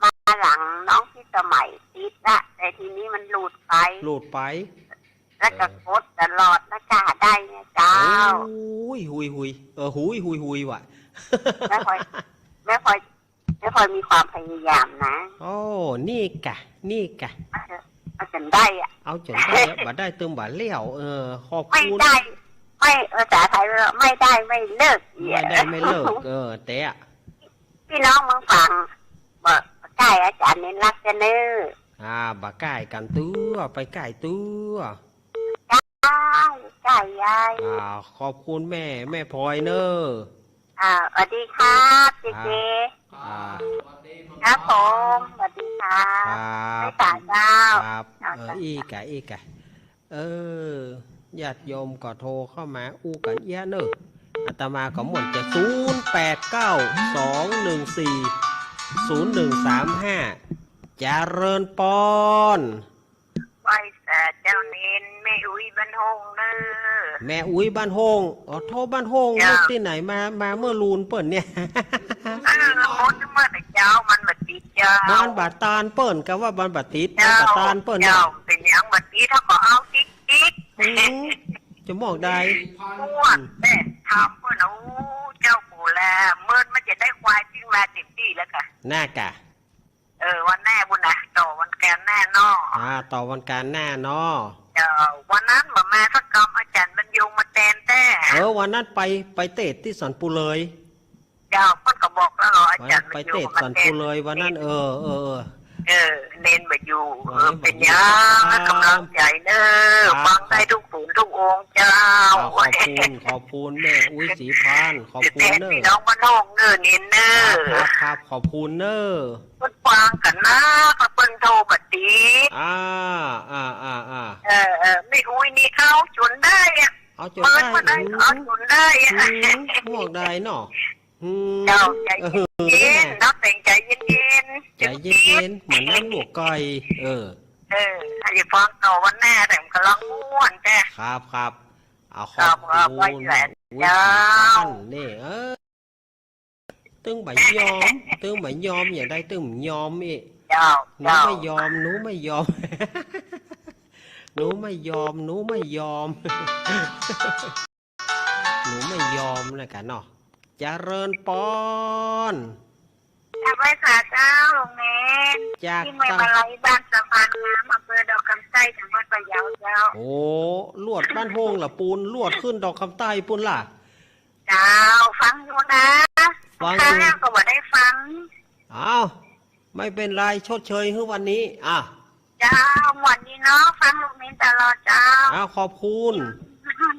มาหลังน้องที่สมัยติดละแต่ทีนี้มันหลุดไปแล้วก็กดตลอดนะจ่าได้เนี่ยเจ้าหุยว่ะแม่พลอยมีความพยายามนะนี่กะเอาจนได้บ่ได้เติมบ่เลี้ยวขอบคุณไม่ภาษาไทยไม่ได้ไม่เลิกแต่พี่น้องมึงฟังบ่ใกล้อาจารย์เน้นรักกันเน้อบ่ใกล้กันตัวไปใกล้ตัวใกล้ยายขอบคุณแม่พลอยเนอะสวัสดีครับเจครับผมสวัสดีครับไม่ตาเจ้าครับอีกะญาติโยมก็โทรเข้ามาอู้กันเยอะเนอะอาตมาก็หมดจะ0892140135จะเริญปอนไปแต่เจ้าเน้นแม่อุ้ยบ้านฮงเนอะแม่อุ้ยบ้านฮงโทรบ้านฮงที่ไหนมาเมื่อลูนเปิ่นเนี่ยมดเมื่อแต่เจ้ามันบัดติดเจ้าบ้านบาดตาลเปิ่นก็ว่าบ้านบาดติดบ้านบาดตาลเปิ่นเจ้าเป็นยังบัดติดถ้าก็เอาติ๊กจะมองได้ม่วนแต่ถามเปิ่นเจ้าปู่แลเมื่อมันจะได้ควายจริงมาเต็มที่แล้วค่ะน่ากะวันแน่บุญนะต่อวันแกนแน่นอต่อวันการแน่นอวันนั้นมาสักกรรมอาจารย์บรรยงมาแทนแต่วันนั้นไปเตะที่สันปูเลยเจ้าพ่อก็บอกแล้วเหรออาจารย์ไปเตะสันปูเลยวันนั้นเน้นมาอยู่เป็นยังกำลังใจเนอะฟังได้ทุกฝูงทุกองค์เจ้าขอบคุณแม่อุ้ยศรีพานขอบคุณเนอะพี่น้องบ้านนอกเนอะเน้นเนอะครับขอบคุณเนอะเพิ่นฟังกันนะเพิ่นโทรบัดดีไม่อุ้ยนี่เข้าจนได้ เอาจน เปิด ได้ มาได้เอาจนได้ ห่วงได้เนาะ เจ้าใจเย็นนักแต่งใจเย็น ใจเย็นๆเหมือนน้ำหลวกไก่อาจจะฟังต่อวันหน้าแต่มันก็ร้องม่วนแต่ครับเอาขอบคุณเจ้านี่ตึงใบยอมอย่างได้ตึงยอมอีกหนูไม่ยอมหนูไม่ยอมหนูไม่ยอมนะกันเนาะเจริญปอนจากไว้สาเจ้าลงเน้นที่ไม่มาไล่บ้านสะพานน้ำอำเภอดอกคำใต้จังหวัดพะเยาเจ้าโอ้ลวดบ้านโฮงล่ะปูนลวดขึ้นดอกคำใต้ปูนล่ะเจ้าฟังอยู่นะฟังก็ว่าได้ฟังอ้าวไม่เป็นไรชดเชยให้วันนี้เจ้าวันนี้เนาะฟังลูกเน้นตลอดเจ้าขอบคุณ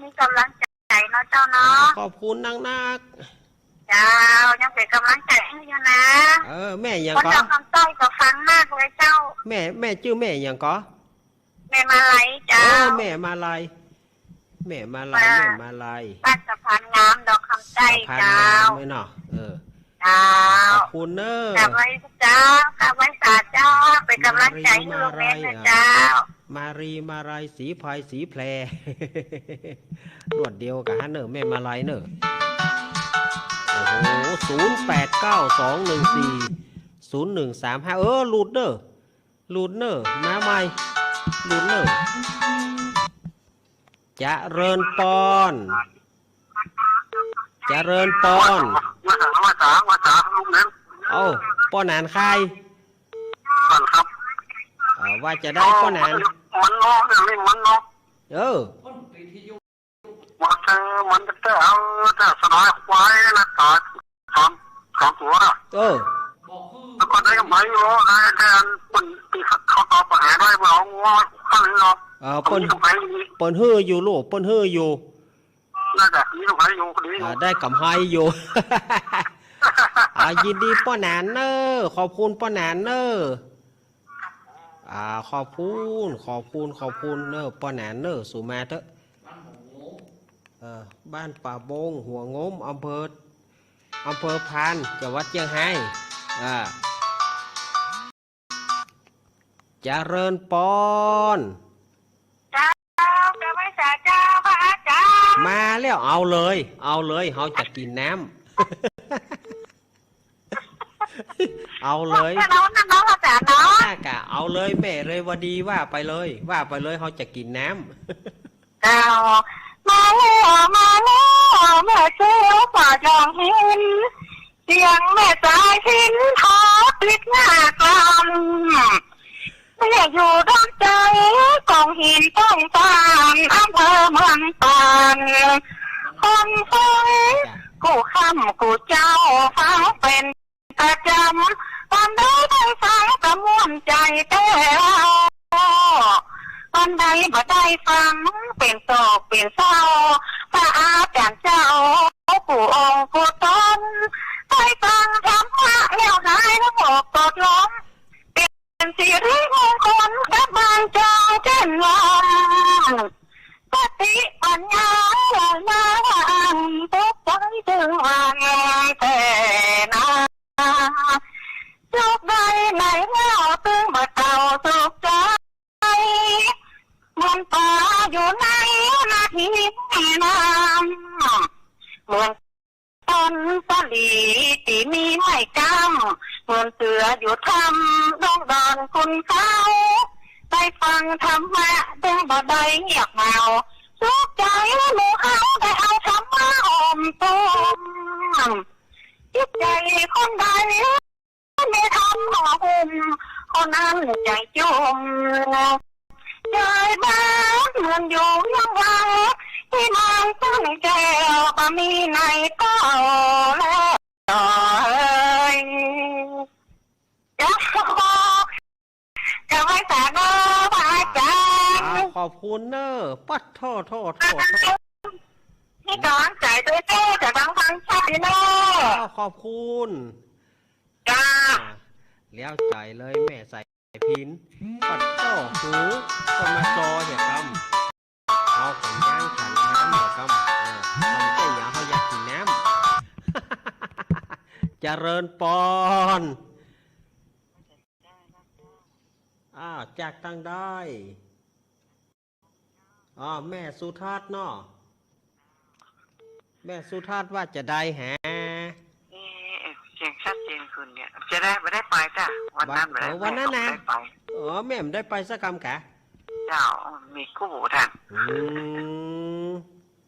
นี่กำลังใจเนาะเจ้าเนาะขอบคุณนักเจ้ายังเป็นกำลังใจให้อยู่นะแม่ยังก็คนคำต้อยก็ฟังมากเลยเจ้าแม่ชื่อแม่ยังก็แม่มาลัยเจ้าแม่มาลัยบ้านสะพานงามดอกคำใต้เจ้าไม่เนาะเจ้าขอบคุณเนอะกลับไว้เจ้ากลับไว้สาเจ้าเป็นกำลังใจให้ลูกเน้นนะเจ้ามาลัยสีพายสีแพรรวดเดียวกับฮันเนอร์แม่มาลัยเนอะโอ้โห0892140135หลุดเนอะมาใหม่หลุดเนอะเจริญปอนว่าจ๋าลุงเน้นป้อนานใครครับว่าจะได้ป้อนานมันงอกอย่างนี้มันงอกว่ามันจะเอาแต่สลายควายนะต่อสองตัวแล้วก็ได้กำไรอยู่ได้แค่คนที่เขาตอบปัญหาได้มาเอางัวข้างนี้เนาะปนฮื้ออยู่ลูกปนฮื้ออยู่น่าจะมีกำไรอยู่คนนี้ได้กำไรอยู่ยินดีป้อนานเนอขอบคุณป้อนานเนอขอบคุณเนอป้อนานเนอสู่มาเถอะบ้านป่าบงหัวงมอำเภอพานจังหวัดเชียงรายเจริญปอนเจ้าจะไม่สาเจ้าพระอาจารย์มาแล้วเอาเลยเขาจะกินน้ำเอาเลยน้องอาจารย์เนาะเอาเลยแม่เลยว่าดีว่าไปเลยเขาจะกินน้ำเจ้ามาแล้วแม่เจ้าป่าจองหินเสียงแม่สายหินทอปิดหน้ากลำแม่อยู่ด้านใจกองหินต้องฟานอำเภอเมืองปานคนฟังกูค่ำกูเจ้าฟังเป็นประจำตอนใดได้ฟังกระม่วนใจแต่ตอนใดบ่ได้ฟังเป็นโศกเป็นเศร้าพระอาจารย์เจ้าผู้องค์ผู้ตนได้ฟังธรรมะแล้วหายทั้งหมดตดล้มเป็นสิริมงคลกับบางจางเช่นวันปฏิปัญญามาทุกใจถึงวันแต่นาสุขใดไหนเล่าตึงมาเต่าสุขใจมันป่าอยู่ในนาทีน้ำเหมือนต้นสลีที่มีไม้กำเหมือนเสืออยู่ทำดงดอนคุณเขาได้ฟังธรรมะดึงบ่ได้เงียบเหงาสุขใจหมู่เขาได้เอาธรรมะอมต้มจิตใจคนใดไม่ทำห่อหุ้มคนนั้นใจจมใจบ้านเหมือนอยู่ยังวังที่นางตั้งแก้วบะมีในก็แล้วจะไว้สาเนอพระอาจารย์ขอบคุณเนอปัดโทษนี่กำลังใจด้วยเจ้จะฟังชัดเนอขอบคุณจ้าแล้วใจเลยแม่ใส่พินปัดโต้หูคนมาจออย่าทำเอาของย่างขันน้ำ ำใจอย่าเขาอยากกินน้ำเจริญปอนจากตั้งได้แม่สุทัศน์เนาะแม่สุทัศน์ว่าจะได้แฮะเสียงชัดเจนขึ้นเนี่ยจะได้ไม่ได้ไปจ้ะวันนั้นไม่ได้วันนั้นนะแม่ไม่ได้ไปสักคำกะเจ้ามีคู่หูท่าน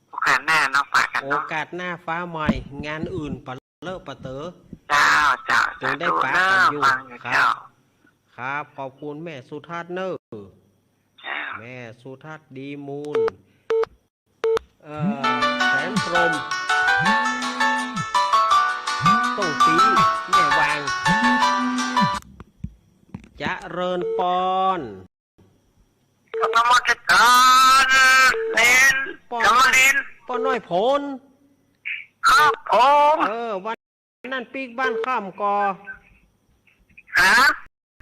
โอกาสหน้าเนาะฝากกันเนาะโอกาสหน้าฟ้าใหม่งานอื่นปะเลิกปะเต๋อเจ้าจงได้ฝากกันอยู่ครับขอบคุณแม่สุทัศน์เนอะแม่สุทัศน์ดีมูลแสนพรมต้งปีแม่วางจะเริญปอนกำลังมาจัดการเล่นกำลังเล่นปอนน้อยผลครับผมวันนั้นปีกบ้านข้ามกอ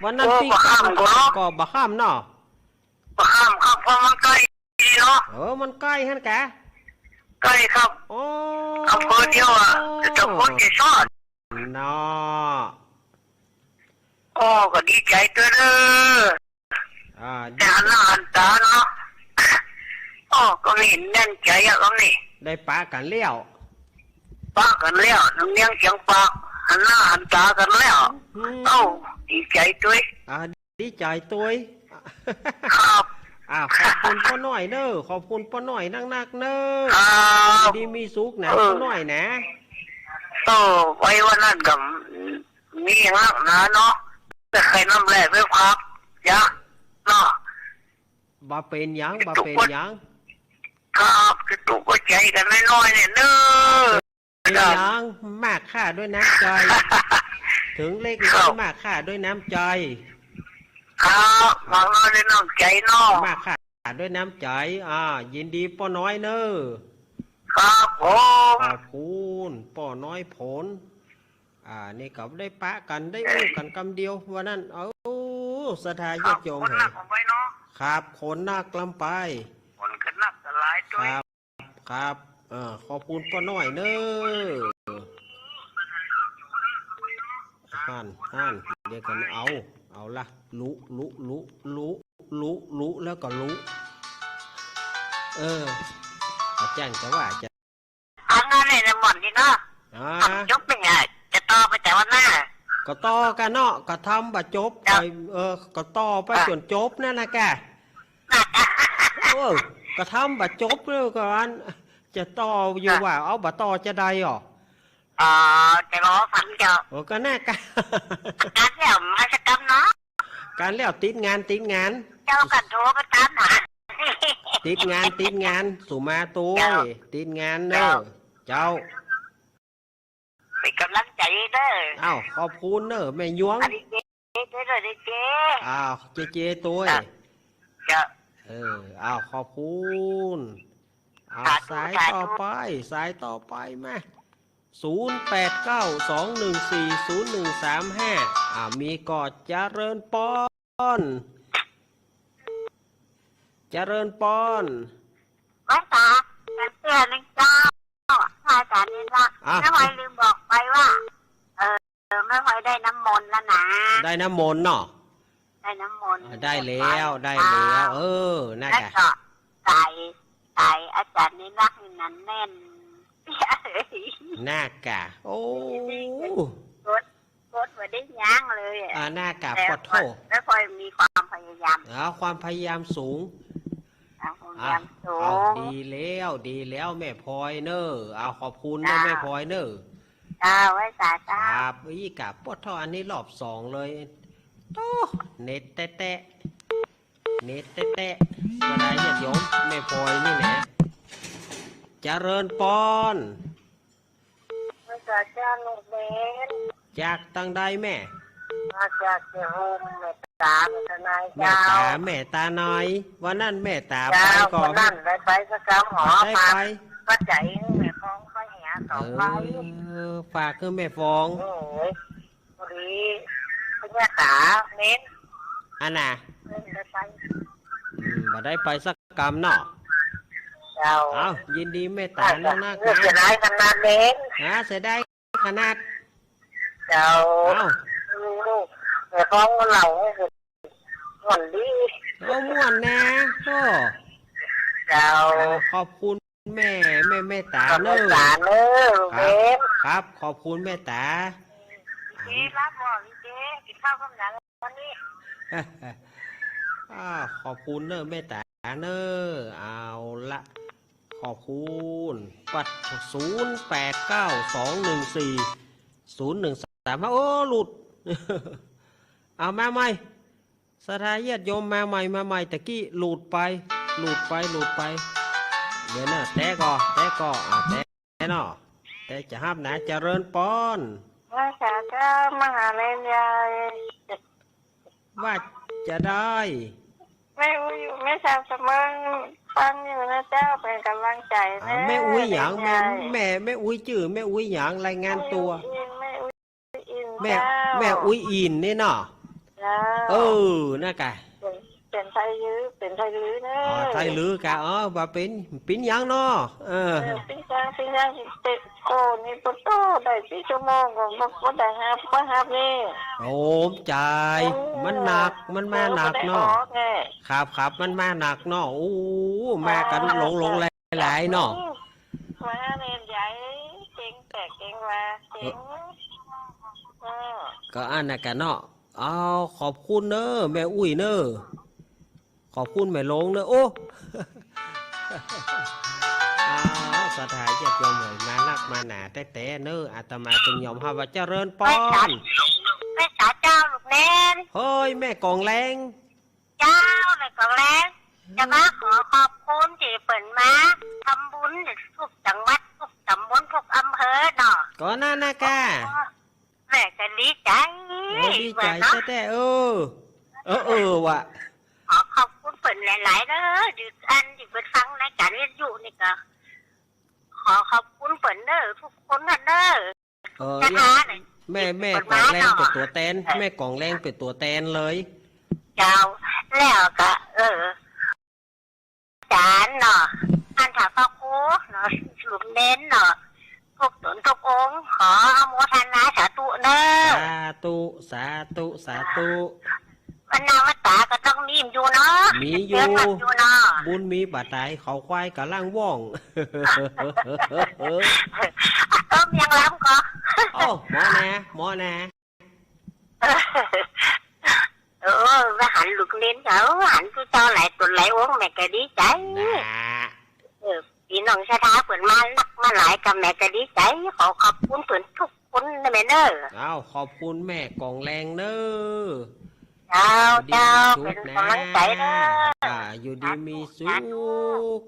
วันนั้นปีกบ้านกอบะข้ามเนาะบะข้ามครับเพราะมันใกล้เนาะมันใกล้ฮั่นแกใกล้ครับอำเภอเดียวจะพ้นกี่ซอดเนาะก็ดีใจตัวเด้อแต่หันหน้าหันตาเนาะก็ไม่เห็นแน่นใจก็นี่ได้ปากันเลี้ยวปากันแล้วน้ำเนียงเสียงปากหันหน้าหันตากันแล้วดีใจตัวดีใจตัวครับขอบคุณป้าหน่อยเนอะขอบคุณป้าหน่อยนักเนอะดีมีสุขนะป้าหน่อยนะไว้วันนั้นกับมีนักนะเนาะแต่ใครน้ำแร่ไปพักยะเนาะบ่เป็นยังครับจะตุกก็ใจกันน้อยๆเนี่ยเนอะเป็นยังมากค่าด้วยน้ำใจถึงเล็กน้อยมากค่าด้วยน้ำใจครับมากน้อยด้วยน้ำใจเนาะมากค่าด้วยน้ำใจยินดีป้าน้อยเนอะครับผมขอบคุณป้าน้อยผลนี่ก็ได้ปะกันได้อู้กันคำเดียววันนั้นสถานยกโยมครับคนหน้ากลำไปคนกันนักกันหลายตัวครับขอบคุณป้าน้อยเนอะฮั่นเดี๋ยวกันเอาละรู้แล้วก็รู้แจ้งจะว่าจะนั่นเลยนะหมอนนี่เนาะจบเป็นไงจะต่อไปแต่วันหน้าก็ต่อกันเนาะก็ทำบัดจบไปก็ต่อไปจนจบนั่นนะแกก็ทำบัดจบแล้วกันจะต่ออยู่ว่าเอาบัดต่อจะได้หรอจะรอฝันเจ้าก็แน่กันการแล้วมาสักกำเนาะการแล้วติดงานเจ้ากันโทรประจำนะติดงานสุมาตัวติดงานเนอะเจ้าเป็นกำลังใจเด้อขอบคุณเนอะแม่ยวงเจ๊เจตัวขอบคุณสายต่อไปแม่0892140135มีกอดเจริญปอนว่าตาเตือนนึงเจ้าอาจารย์นี่ละแม่พลอยลืมบอกไปว่าแม่พลอยได้น้ำมนต์แล้วนะได้น้ำมนต์เนาะได้น้ำมนต์ได้แล้วน่าจะใส่อาจารย์นี่รักนั่นแน่นน่ากะกดมาได้ย่างเลยน่ากะปอดโถแม่พลอยมีความพยายามความพยายามสูงดีแล้วแม่พลอยเนอะขอบคุณนะแม่พลอยเนอะไว้สาจ้าอีกะปอดท่ออันนี้รอบ2เลยเน็ตแตะก็ได้ญาติโยมแม่พลอยนี่แหละเจริญปอนจากตั้งใดแม่มาจากเจ้าแม่ตาแม่ตาน้อยวันนั้นแม่ตาไปก่อนนั่นไปสักคำหอก็ใจแม่ฟองก็แห่ต่อไปฝากคือแม่ฟองพอดีคุณแม่ตาเน้นอันน่ะบ่ได้ไปสักกรรมเนาะ เอายินดีแม่ตาแล้วนะเสียดายขนาดเล็กเสียดายขนาดเจ้าลูกแต่ของเราม่วนดีม่วนนะพ่อเจ้าขอบคุณแม่ตาเนอะครับขอบคุณแม่ตาพี่รับบ่พี่เจ๊กินข้าวกับหยังวันนี้ขอบคุณเนอะแม่ตาเนอะเอาละขอบคุณปัด0892140135โอ้หลุดเอามาใหม่สถาญาติโยมมาใหม่ตะกี้หลุดไปเดี๋ยวนะแต่ก็แต่เนาะแต่จะห้ามนะเจริญปอนว่าจะมหาเล่นยายว่าจะได้ไม่ทราบเสมอฟังอยู่นะเจ้าเป็นกำลังใจนะแม่อุ้ยหยางแม่อุ้ยจื่อแม่อุ้ยหยางรายงานตัวแม่อุ้ยอินนี่เนาะน่ากะเป็นไทยลื้อนะไทยลื้อกะว่าเป็นหยังเนาะเป็นยังติดโกนี่ปุ๊บโตได้4 ชั่วโมงก็ได้ครับนี่โอ้ใจมันหนักมันมาหนักเนาะครับมันมาหนักเนาะโอ้มากันหลงหลายเนาะมาเรียนใหญ่เก่งแต่เก่งว่าเก่งก็อันน่ะกันเนาะขอบคุณเนอะแม่อุ้ยเนอะขอบคุณแม่ลงเนอะโอ้สถานเจ็ดยอมเหยมานักมาหนาแต่เนอะอาตมาจึงยอมฮาว่าเจริญปอนแม่จ๋าเจ้าลูกแน่นเฮ้ยแม่กองแรงเจ้าแม่กองแรงจะมาขอบคุณที่เปิดมาทำบุญทุกจังหวัดทุกตำบลทุกอำเภอเนาะก็น่านะกะแม่ก็ดีใจแต่ว่ะขอบคุณเปิดหลายๆเด้อดึกอันที่เปิดฟังในการเรียนอยู่นี่ก็ขอบคุณเปิดเด้อทุกคนกันเด้อแม่กองแรงเป็นตัวแทนแม่กองแรงเป็นตัวแทนเลยเจ้าแล้วก็จานเนาะอันถาพ่อครูเนาะหลุมเน้นเนาะทุกตนทุกองขออโมทนาสาธุเด้อสาธุวันนาวัตตาก็ต้องมีอยู่เนาะมีอยู่บุญมีบาดใจเขาควายกับล่างว่องยังล้ำก็หมอนะว่าหันลูกเล่นเขาหันผู้เจ้าไหลตุนไหลอ้วงแม่ก็ดีใจพี่น้องชะตาเปิดมาลักมาหลายกับแม่ก็ดีใจขอบคุณเปิดทุกคนนะแม่เนอขอบคุณแม่กองแรงเนอเจ้าเป็นกำลังใจเนออยู่ดีมีสุข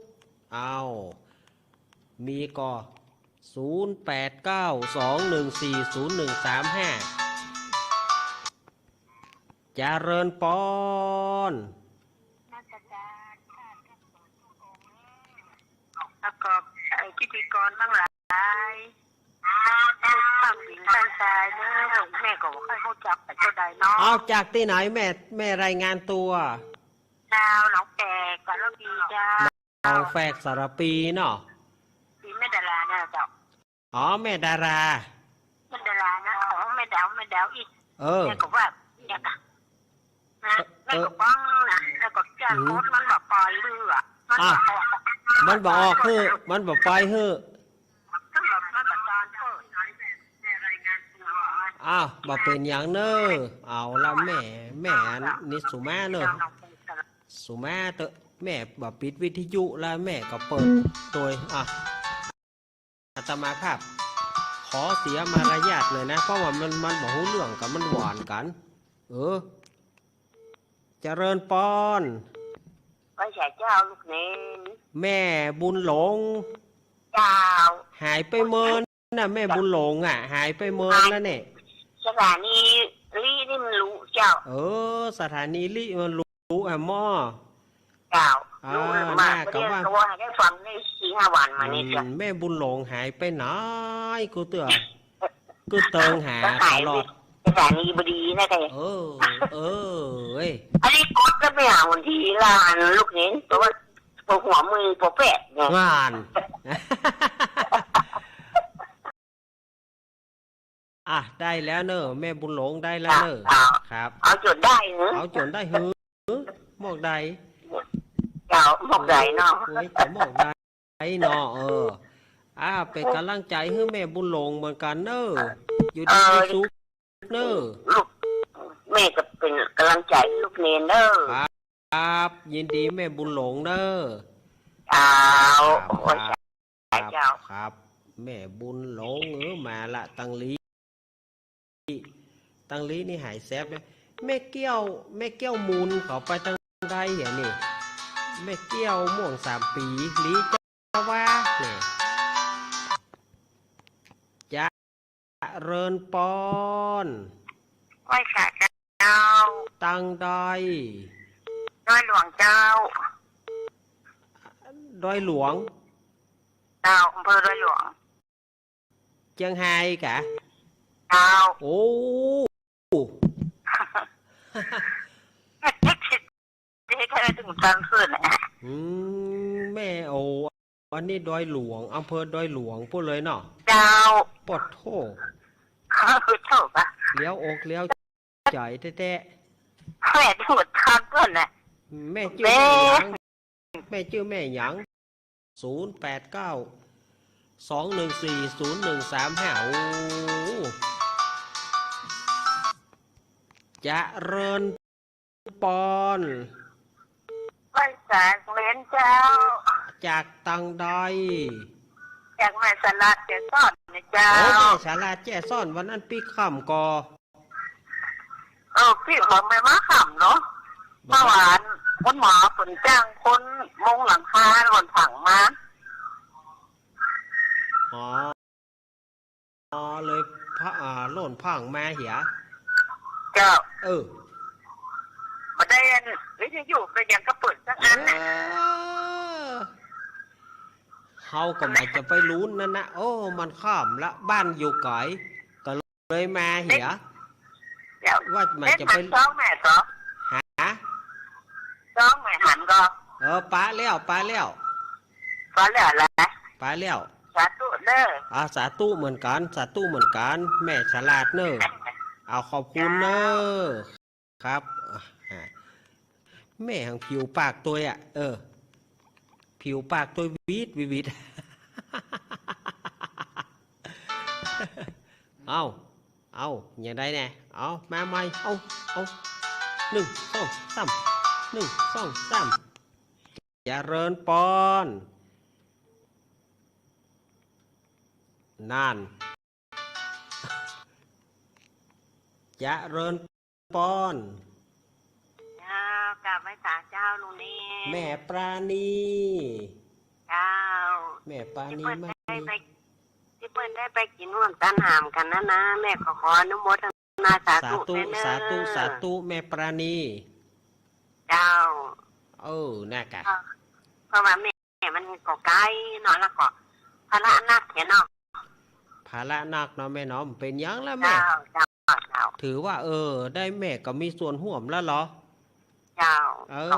มีก็0892140135เจริญปอนแล้วก็พิธีกรทั้งหลายฟังสิ่งต่างๆเนอะแม่ก็ว่าค่อยเข้าจับแต่ก็ได้เนาะจากที่ไหนแม่รายงานตัวดาวหนองแฝกสารปีจ้าหนองแฝกสารปีเนาะแม่ดาราเนี่ยเจ้าแม่ดารานะแม่ดาวอีกแม่ก็ว่าเนี่ยนะแม่ก็ป้องนะแล้วก็จ้างรถมันบอกปล่อยเรือมันบอกมันบอกไปบอกเป็นอย่างเนอเอาละแม่นิสุมาเนอสุมาเตะแม่บอกปิดวิทยุแล้วแม่ก็เปิดตัวอาตมาครับขอเสียมารยาทเลยนะเพราะว่ามันบอกหูเรื่องกับมันหวานกันเจริญปอนไว้ใส่เจ้าลูกเน้นแม่บุญหลงเจ้าหายไปเมินน่ะแม่บุญหลงหายไปเมินแล้วเนี่ยสถานีลี่นี่มันรู้เจ้าสถานีลี่มันรู้หม้อเจ้ารู้มากก็ว่าได้ฟังได้4-5 วันมานี่จ้ะแม่บุญหลงหายไปไหนกูเตือนกูเติงหาตลอดสถานีบดีนะแกเอ้ยอันนี้กดก็ไม่หาวันทีละลูกเน้นตัว หัวมือปวแปะงานได้แล้วเนอะแม่บุญหลงได้แล้วเนอะครับเอาจนได้เหรอเอาจนได้หือหมอกใดเจ้าหมอกใดเนาะจะหมอกใดเนาะเป็นกำลังใจให้แม่บุญหลงเหมือนกันเนอะอยู่ดีมีสุขเนอะลูกแม่ก็เป็นกำลังใจลูกเนนเนอะครับยินดีแม่บุญหลงเนอะเจ้าครับแม่บุญหลงมาละตังลีนี่หายแซบเลยแม่เกี้ยวมูลเขาไปตั้งใดอย่างนี้แม่เกี้ยวม่วง3 ปีลีจะว่าเนี่ยจะเริญปอนไหว้ค่ะเจ้าตั้งใดดอยหลวงเจ้าดอยหลวงเจ้าอำเภอดอยหลวงเชียงไฮ้กะเจ้าโอ้ที่แค่ถึงกลางคืนนะแม่โอ้อันนี้ดอยหลวงอำเภอดอยหลวงพูดเลยเนาะเจ้าปอดโถโถปะเลี้ยวอกเลี้ยวใจแท้แม่ถึงทางเพื่อนน่ะแม่ชื่อแม่หยังแม่ชื่อแม่หยัง089214013โอ้จะเริญปอนไปจากเลนเจ้าจากตังใดจากแม่สลัดแจ้ซ่อนนะเจ้าแม่สลัดแจ้ซ่อนวันนั้นปีค่ำกอพี่บอกไม่มาขำเนาะเมื่อวานคนหมอฝนจ้างคนมงหลังคาหล่นถังมาเลยพระหล่นพังมาเหียเจ้ามาได้วิทยุไปยังกระเปิดสักอันน่ะเขาก็ไม่จะไปลุ้นนั่นนะโอ้มันข้ามละบ้านอยู่ไกลก็เลยมาเหียว่ามันจะไปซ้องแม่ซ้องซ้องแม่หันก็ป้าแล้วอะไรป้าแล้วสาธุเด้อสาธุเหมือนกันแม่ฉลาดเนอะเอาขอบคุณเนอะครับแม่ของผิวปากตัวผิวปากตัววิดเอาอย่างไรเนี่ยเอามาใหม่เอา1 2 3 1 2 3อย่าเริญปอนนั่นจะเริญปอนกราบไหว้ศาลเจ้าลุงนี่แม่ปราณีเจ้าแม่ปราณีมาที่เปิ้ลได้ไปกินร่วมตันหามกันนะแม่ขออนุโมทนาสาธุสาธุแม่ปราณีเจ้าน่ากะเพราะว่าแม่มันก็ไกลเนาะแล้วก็ภาระหนักเนาะภาระหนักเนาะแม่เนาะเป็นยังแล้วแม่ถือว่าได้แม่ก็มีส่วนร่วมแล้วเหรอเจ้า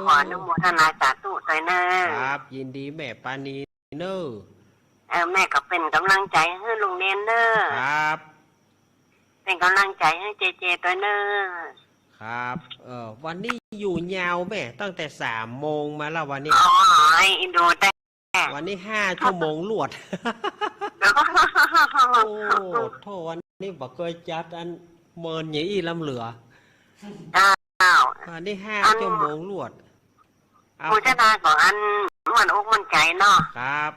ขออนุโมทนาสาธุด้วยเนอะครับยินดีแม่ปานีเนอะแม่ก็เป็นกำลังใจให้ลุงเนนเนอะครับเป็นกำลังใจให้เจด้วยเนอะครับวันนี้อยู่ยาวแม่ตั้งแต่3 โมงมาแล้ววันนี้อินโดแต่วันนี้5 ชั่วโมงลวดโอ้โทษวันนี้บอกเคยจัดอันเมินอย่างอีลำเหลือวันนี้5 ชั่วโมงลวดผู้ชนะของอันมันอกมันใจเนาะครับ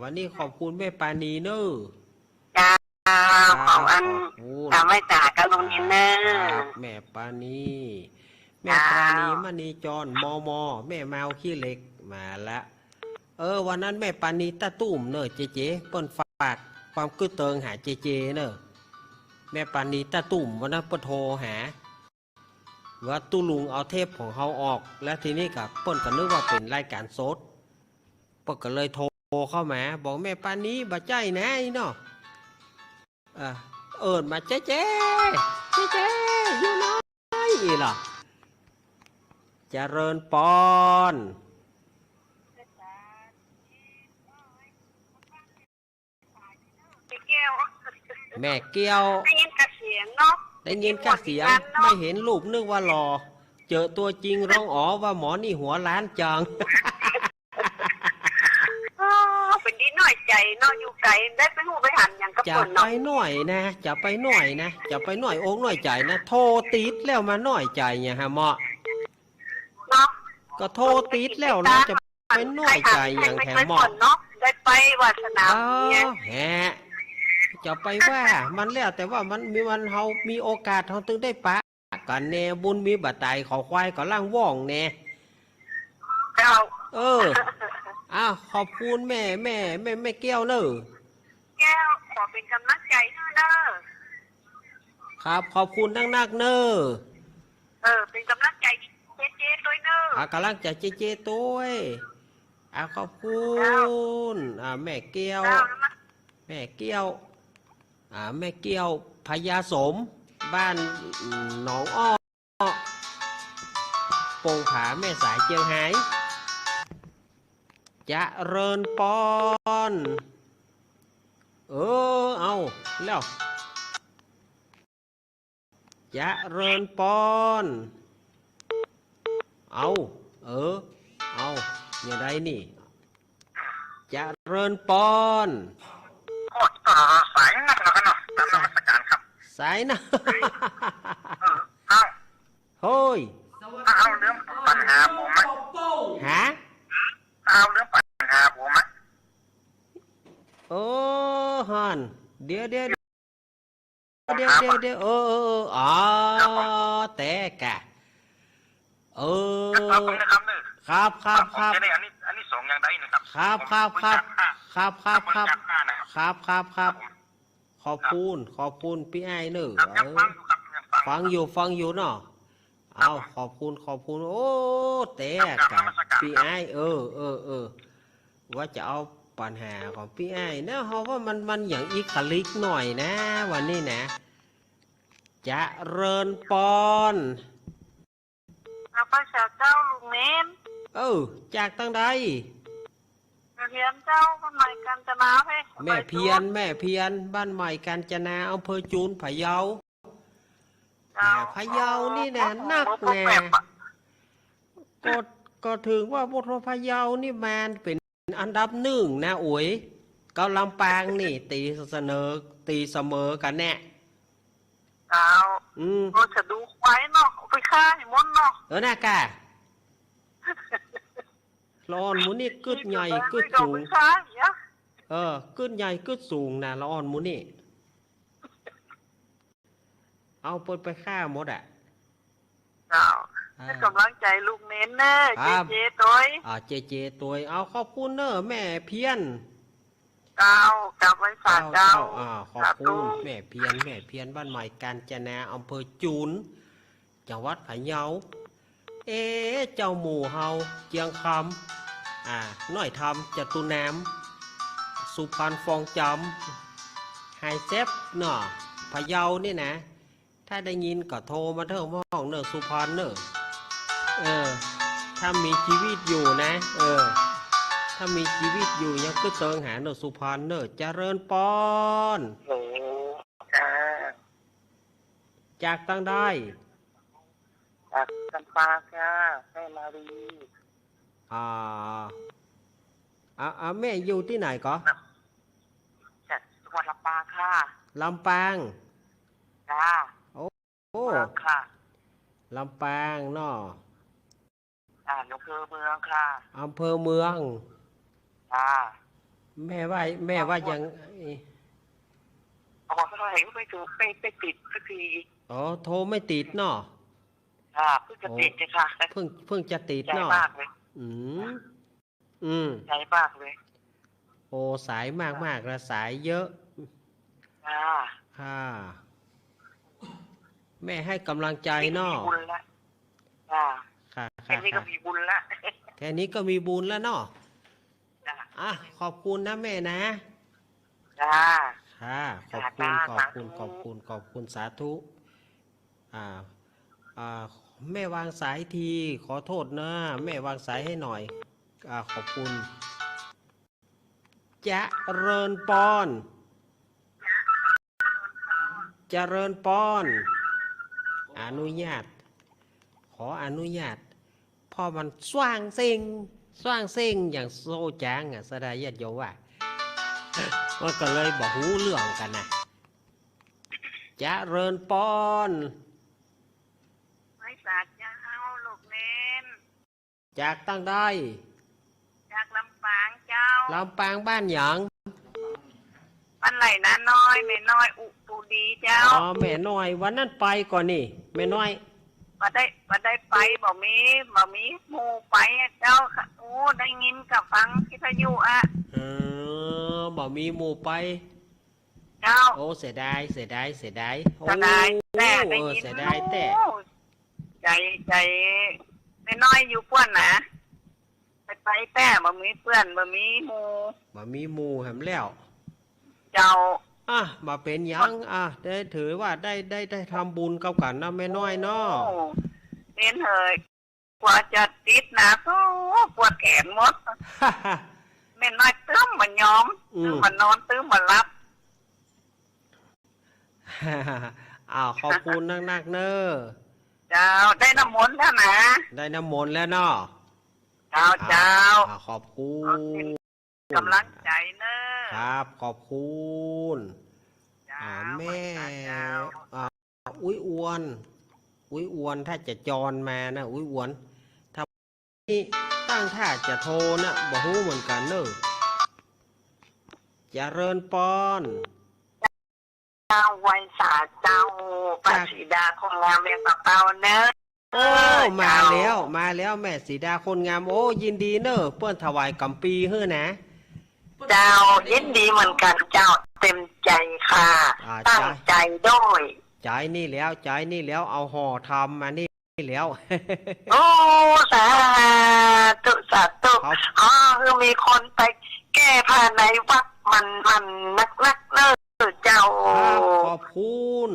วันนี้ขอบคุณแม่ปานีเนอะจ้าของอันทำให้จ่ากับลุงนินเนอร์แม่ปานีมณีจรมแม่แมวขี้เหล็กมาละวันนั้นแม่ปานีตาตุ่มเนอะเจเปิ้นฝากความกึศเติงหาเจเนอะแม่ปานีตาตุ่มวันนั้นเปิ้นโทรหาว่าตู้ลุงเอาเทปของเขาออกแล้วทีนี้กับเปิ้นก็นึกว่าเป็นรายการสดเปิ้นก็เลยโทรเข้ามาบอกแม่ปานีบ่ใจนะเนาะมาเจ๊อยู่น้อยอีหรอเจริญปอน แม่เกี้ยว ได้ยินกระเสียงเนาะ ได้ยินแค่เสียงไม่เห็นรูปนึกว่าหล่อเจอตัวจริงร้องอ๋อว่าหมอนี่หัวล้านจัง เป็นดีหน่อยใจเนาะอยู่ไกลได้ไปหูไปหันอย่างกระ จะ ปุ่น ไป เนาะ หน่อยนะจะไปหน่อยนะจะไปหน่อยโอ้หน่อยใจนะโทรติดแล้วมาหน่อยใจเนี่ยฮะหมอ เนาะ ก็โทรติดแล้วนะจะไปหน่อยใจอย่างแถมหมอ เนาะได้ไปวาสนาเนี่ย แฮะจะไปว่ามันแล้วแต่ว่ามันมีวันเฮามีโอกาสเฮาถึงได้ปะกันแน่บุญมีบัตรไตขอควายก็ล่างว่องแน่ เจ้า อ้าวขอบคุณแม่เกี้ยวเนอะ แก้วขอเป็นกำลังใจด้วยเนอะ ครับขอบคุณนักๆเนอะ เป็นกำลังใจเจ๊ด้วยเนอะ กำลังจะเจตัวขอบคุณแม่เกี้ยวแม่เกี้ยวแม่เกี้ยวพญาสมบ้านหนองอ้อปงผาแม่สายเจียงไฮ้จะเริญปอนเอาแล้วจะเริญปอนเอาอย่างไรนี่จะเริญปอนสายนักแล้วกันเนาะตามนมัสการครับ สายนะ เอา เฮ้ย เอาเรื่องปัญหาผมไหม ฮะ เอาเรื่องปัญหาผมไหม ฮันเดี๋ยวแต่กะครับจะได้อันนี้สองอย่างใดนะครับครับขอบคุณพี่ไอ้เนอะฟังอยู่เนาะเอาขอบคุณโอ้แต่กะพี่ไอ้ว่าจะเอาปัญหาของพี่ไอ้นะเพราะว่ามันอย่างอีกลิกหน่อยนะวันนี้นะจะเริญปอนพระเจ้าลุงเน้นจากตั้งใดเพียนเจ้าบ้านใหม่กาญจนาแม่เพียนบ้านใหม่กาญจนาอำเภอจูนพะเยาพะเยานี่แน่นักแน่ก็ถึงว่าพุทธพะเยานี่มันเป็นอันดับหนึ่งนะอุ๋ยเกาลำปางนี่ตีเสมอกันแน่เราจะดูไว้เนาะไปฆ่าให้มดเนาะน่ากะละอ่อนหมูนี่กึดใหญ่กึดสูงกึดใหญ่กึดสูงนะละอ่อนหมูนี่เอาไปฆ่าหมดให้กำลังใจลูกเน้นเนอะเจ๊ตัวเจตัวเอาขอบคุณเนอะแม่เพียนกลับไว้ฝากเจ้าขอบคุณแม่เพียนบ้านใหม่กาญจนาอำเภอจูนจังหวัดพะเยาเจ้าหมู่เฮาเจียงคำน้อยทำจตุน้ำสุพรรณฟองจำไฮเซฟเนาะพะเยานี่นะถ้าได้ยินก็โทรมาเถอะห้องเนอะสุพรรณเนอะถ้ามีชีวิตอยู่นะถ้ามีชีวิตอยู่ยังก็เติงหาเนอะสุพรรณเนอะเจริญปอนจากตั้งได้จากจำปาค่ะแม่มารีแม่อยู่ที่ไหนก็จากจังหวัดลำปางค่ะลำปางโอ้ค่ะลำปางเนาะอำเภอเมืองค่ะอำเภอเมืองแม่ว่ายังบอกเขาเห็นไม่ถูกไม่ติดสักทีโทรไม่ติดเนาะเพิ่งจะติดเลยค่ะเพิ่งจะติดเนาะใจมากเลยใจมากเลยโอ้สายมากละสายเยอะแม่ให้กำลังใจเนาะแค่นี้ก็มีบุญละแค่นี้ก็มีบุญแล้วเนาะขอบคุณนะแม่นะขอบคุณสาธุแม่วางสายทีขอโทษนะแม่วางสายให้หน่อยขอบคุณจะเริญปอน เจริญปอนอนุญาตขออนุญาตพอมันสว่างเซ็งอย่างโซจางอ่ะสดายญาติโยมว่ามันก็เลยบอกหูเรื่องกันนะเจริญปอนไม่สาเจ้าลูกเน้นจากตั้งได้ จากลำปางเจ้าลำปางบ้านหยางบ้านไหลนะน้อยแม่น้อยอุปูดีเจ้าอ๋อแม่น้อยวันนั้นไปก่อนนี่แม่น้อยมาได้ไปบ่มีหมู่ไปเจ้าโอ้ได้ยินกับฟังวิทยุอ่ะบ่มีหมู่ไปเจ้าโอ้เสียดายแต่ได้ยินเสียดายแต่ใจไม่น้อยอยู่ป้วนนะไปแต่บ่มีเพื่อนบ่มีหมู่แหมแล้วเจ้ามาเป็นยังได้ถือว่าได้ทำบุญกับกันนะแม่น้อยเนาะเป็นเหยกว่าจะติดนะก็ปวดแขนหมดแม่น้อยตื้มมันยอมตื้มมันนอนตื้มมันรับขอบคุณนักเนอะเจ้าได้น้ำมนต์แล้วนะได้น้ำมนต์แล้วเนาะเจ้าขอบคุณกำลังใจเนอะครับขอบคุณแม่อุ้ยอ้วนถ้าจะจรมานะอุ้ยอ้วนถ้าตั้งท่าจะโทรนะบ่ฮู้เหมือนกันเนอะเจริญปอนเจ้าไวสาเจ้าป้าสีดาคนงามเรียงกับเต้าเนอะโอ้มาแล้วแม่สีดาคนงามโอ้ยินดีเนอะเปิ้นถวายกำปีเฮ้อนะเจ้ายินดีเหมือนกันเจ้าเต็มใจค่ะตั้งใจด้วยใจนี่แล้วเอาห่อทำมานี่แล้วโอ้สาธุคือมีคนไปแก้ผ้าในวัดมันนักเนอะเจ้าขอบคุณ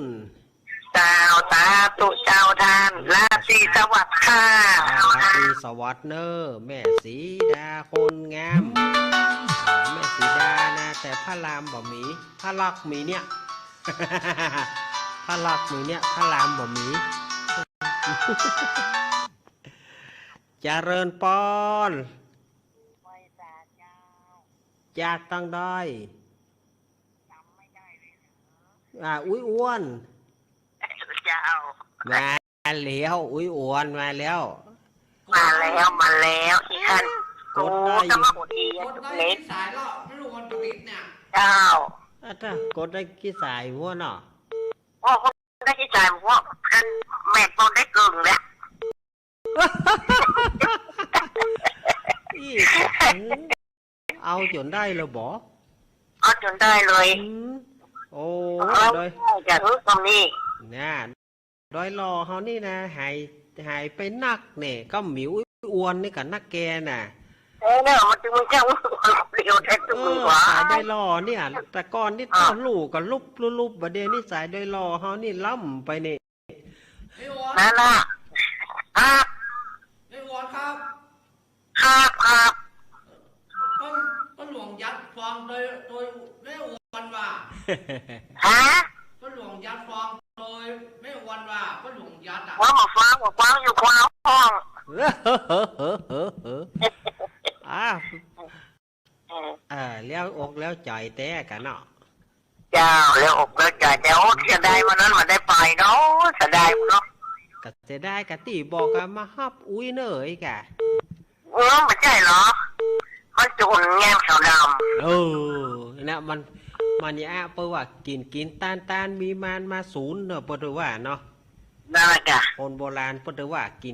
เจ้าสาธุเจ้าทานราตรีสวัสดิ์ค่ะราตรีสวัสดิ์เนอะแม่สีดาคนงามแม่สีดานะแต่พระรามบ่มีพระลักษมีเนี่ยพระลักษมีเนี่ยพระรามบ่มีเจริญปอนจากตั้งได้อุ้ยอ้วนมาแล้วอุ้ยอ้วนมาแล้วอีกอันกดได้เล็กสายแล้วไม่รู้วันติดเนี่ยเจ้าถ้ากดได้กี่สายหัวเนาะโอ้ได้กี่สายหัวอันแม่ตัวได้เกินแล้วเอาจนได้เลยบ่เอาจนได้เลยโอ้โดยจะรู้ตรงนี้นะโดยรอเขานี่นะหายไปนักเนี่ยก็หมิวอ้วนนี่กับนักแกน่ะเนี่ยมันจะมึงแค่เดียวแท้ตัววะสายโดยรอเนี่ยแต่ก่อนนี่ต้องลูกกับลุบประเดี๋ยวนี้สายโดยรอเขานี่ล่ำไปเนี่ยนั่นน่ะครับไอ้วอนครับต้นหลวงยัดฟองโดยไม่วันว่าต้นหลวงยัดฟองโดยไม่วันว่าต้นหลวงยัดว่าหมอฟ้าอยู่คนละห้องแล้วอกแล้วใจแต่กันเนาะเจ้าแล้วอกแล้วใจแต่โอ้เสียดายวันนั้นมันได้ไปเนาะเสียดายเนาะก็เสียดายกะตีบอกกันมาฮับอุ้ยเนยกะไม่ใช่เหรอมันจุนแง่ขาวดำนะมันเนี่ยเปิดว่ากินตานมีมันมาศูนย์เนอะเปิดว่าเนาะนั่นแหละคนโบราณเปิดว่ากิน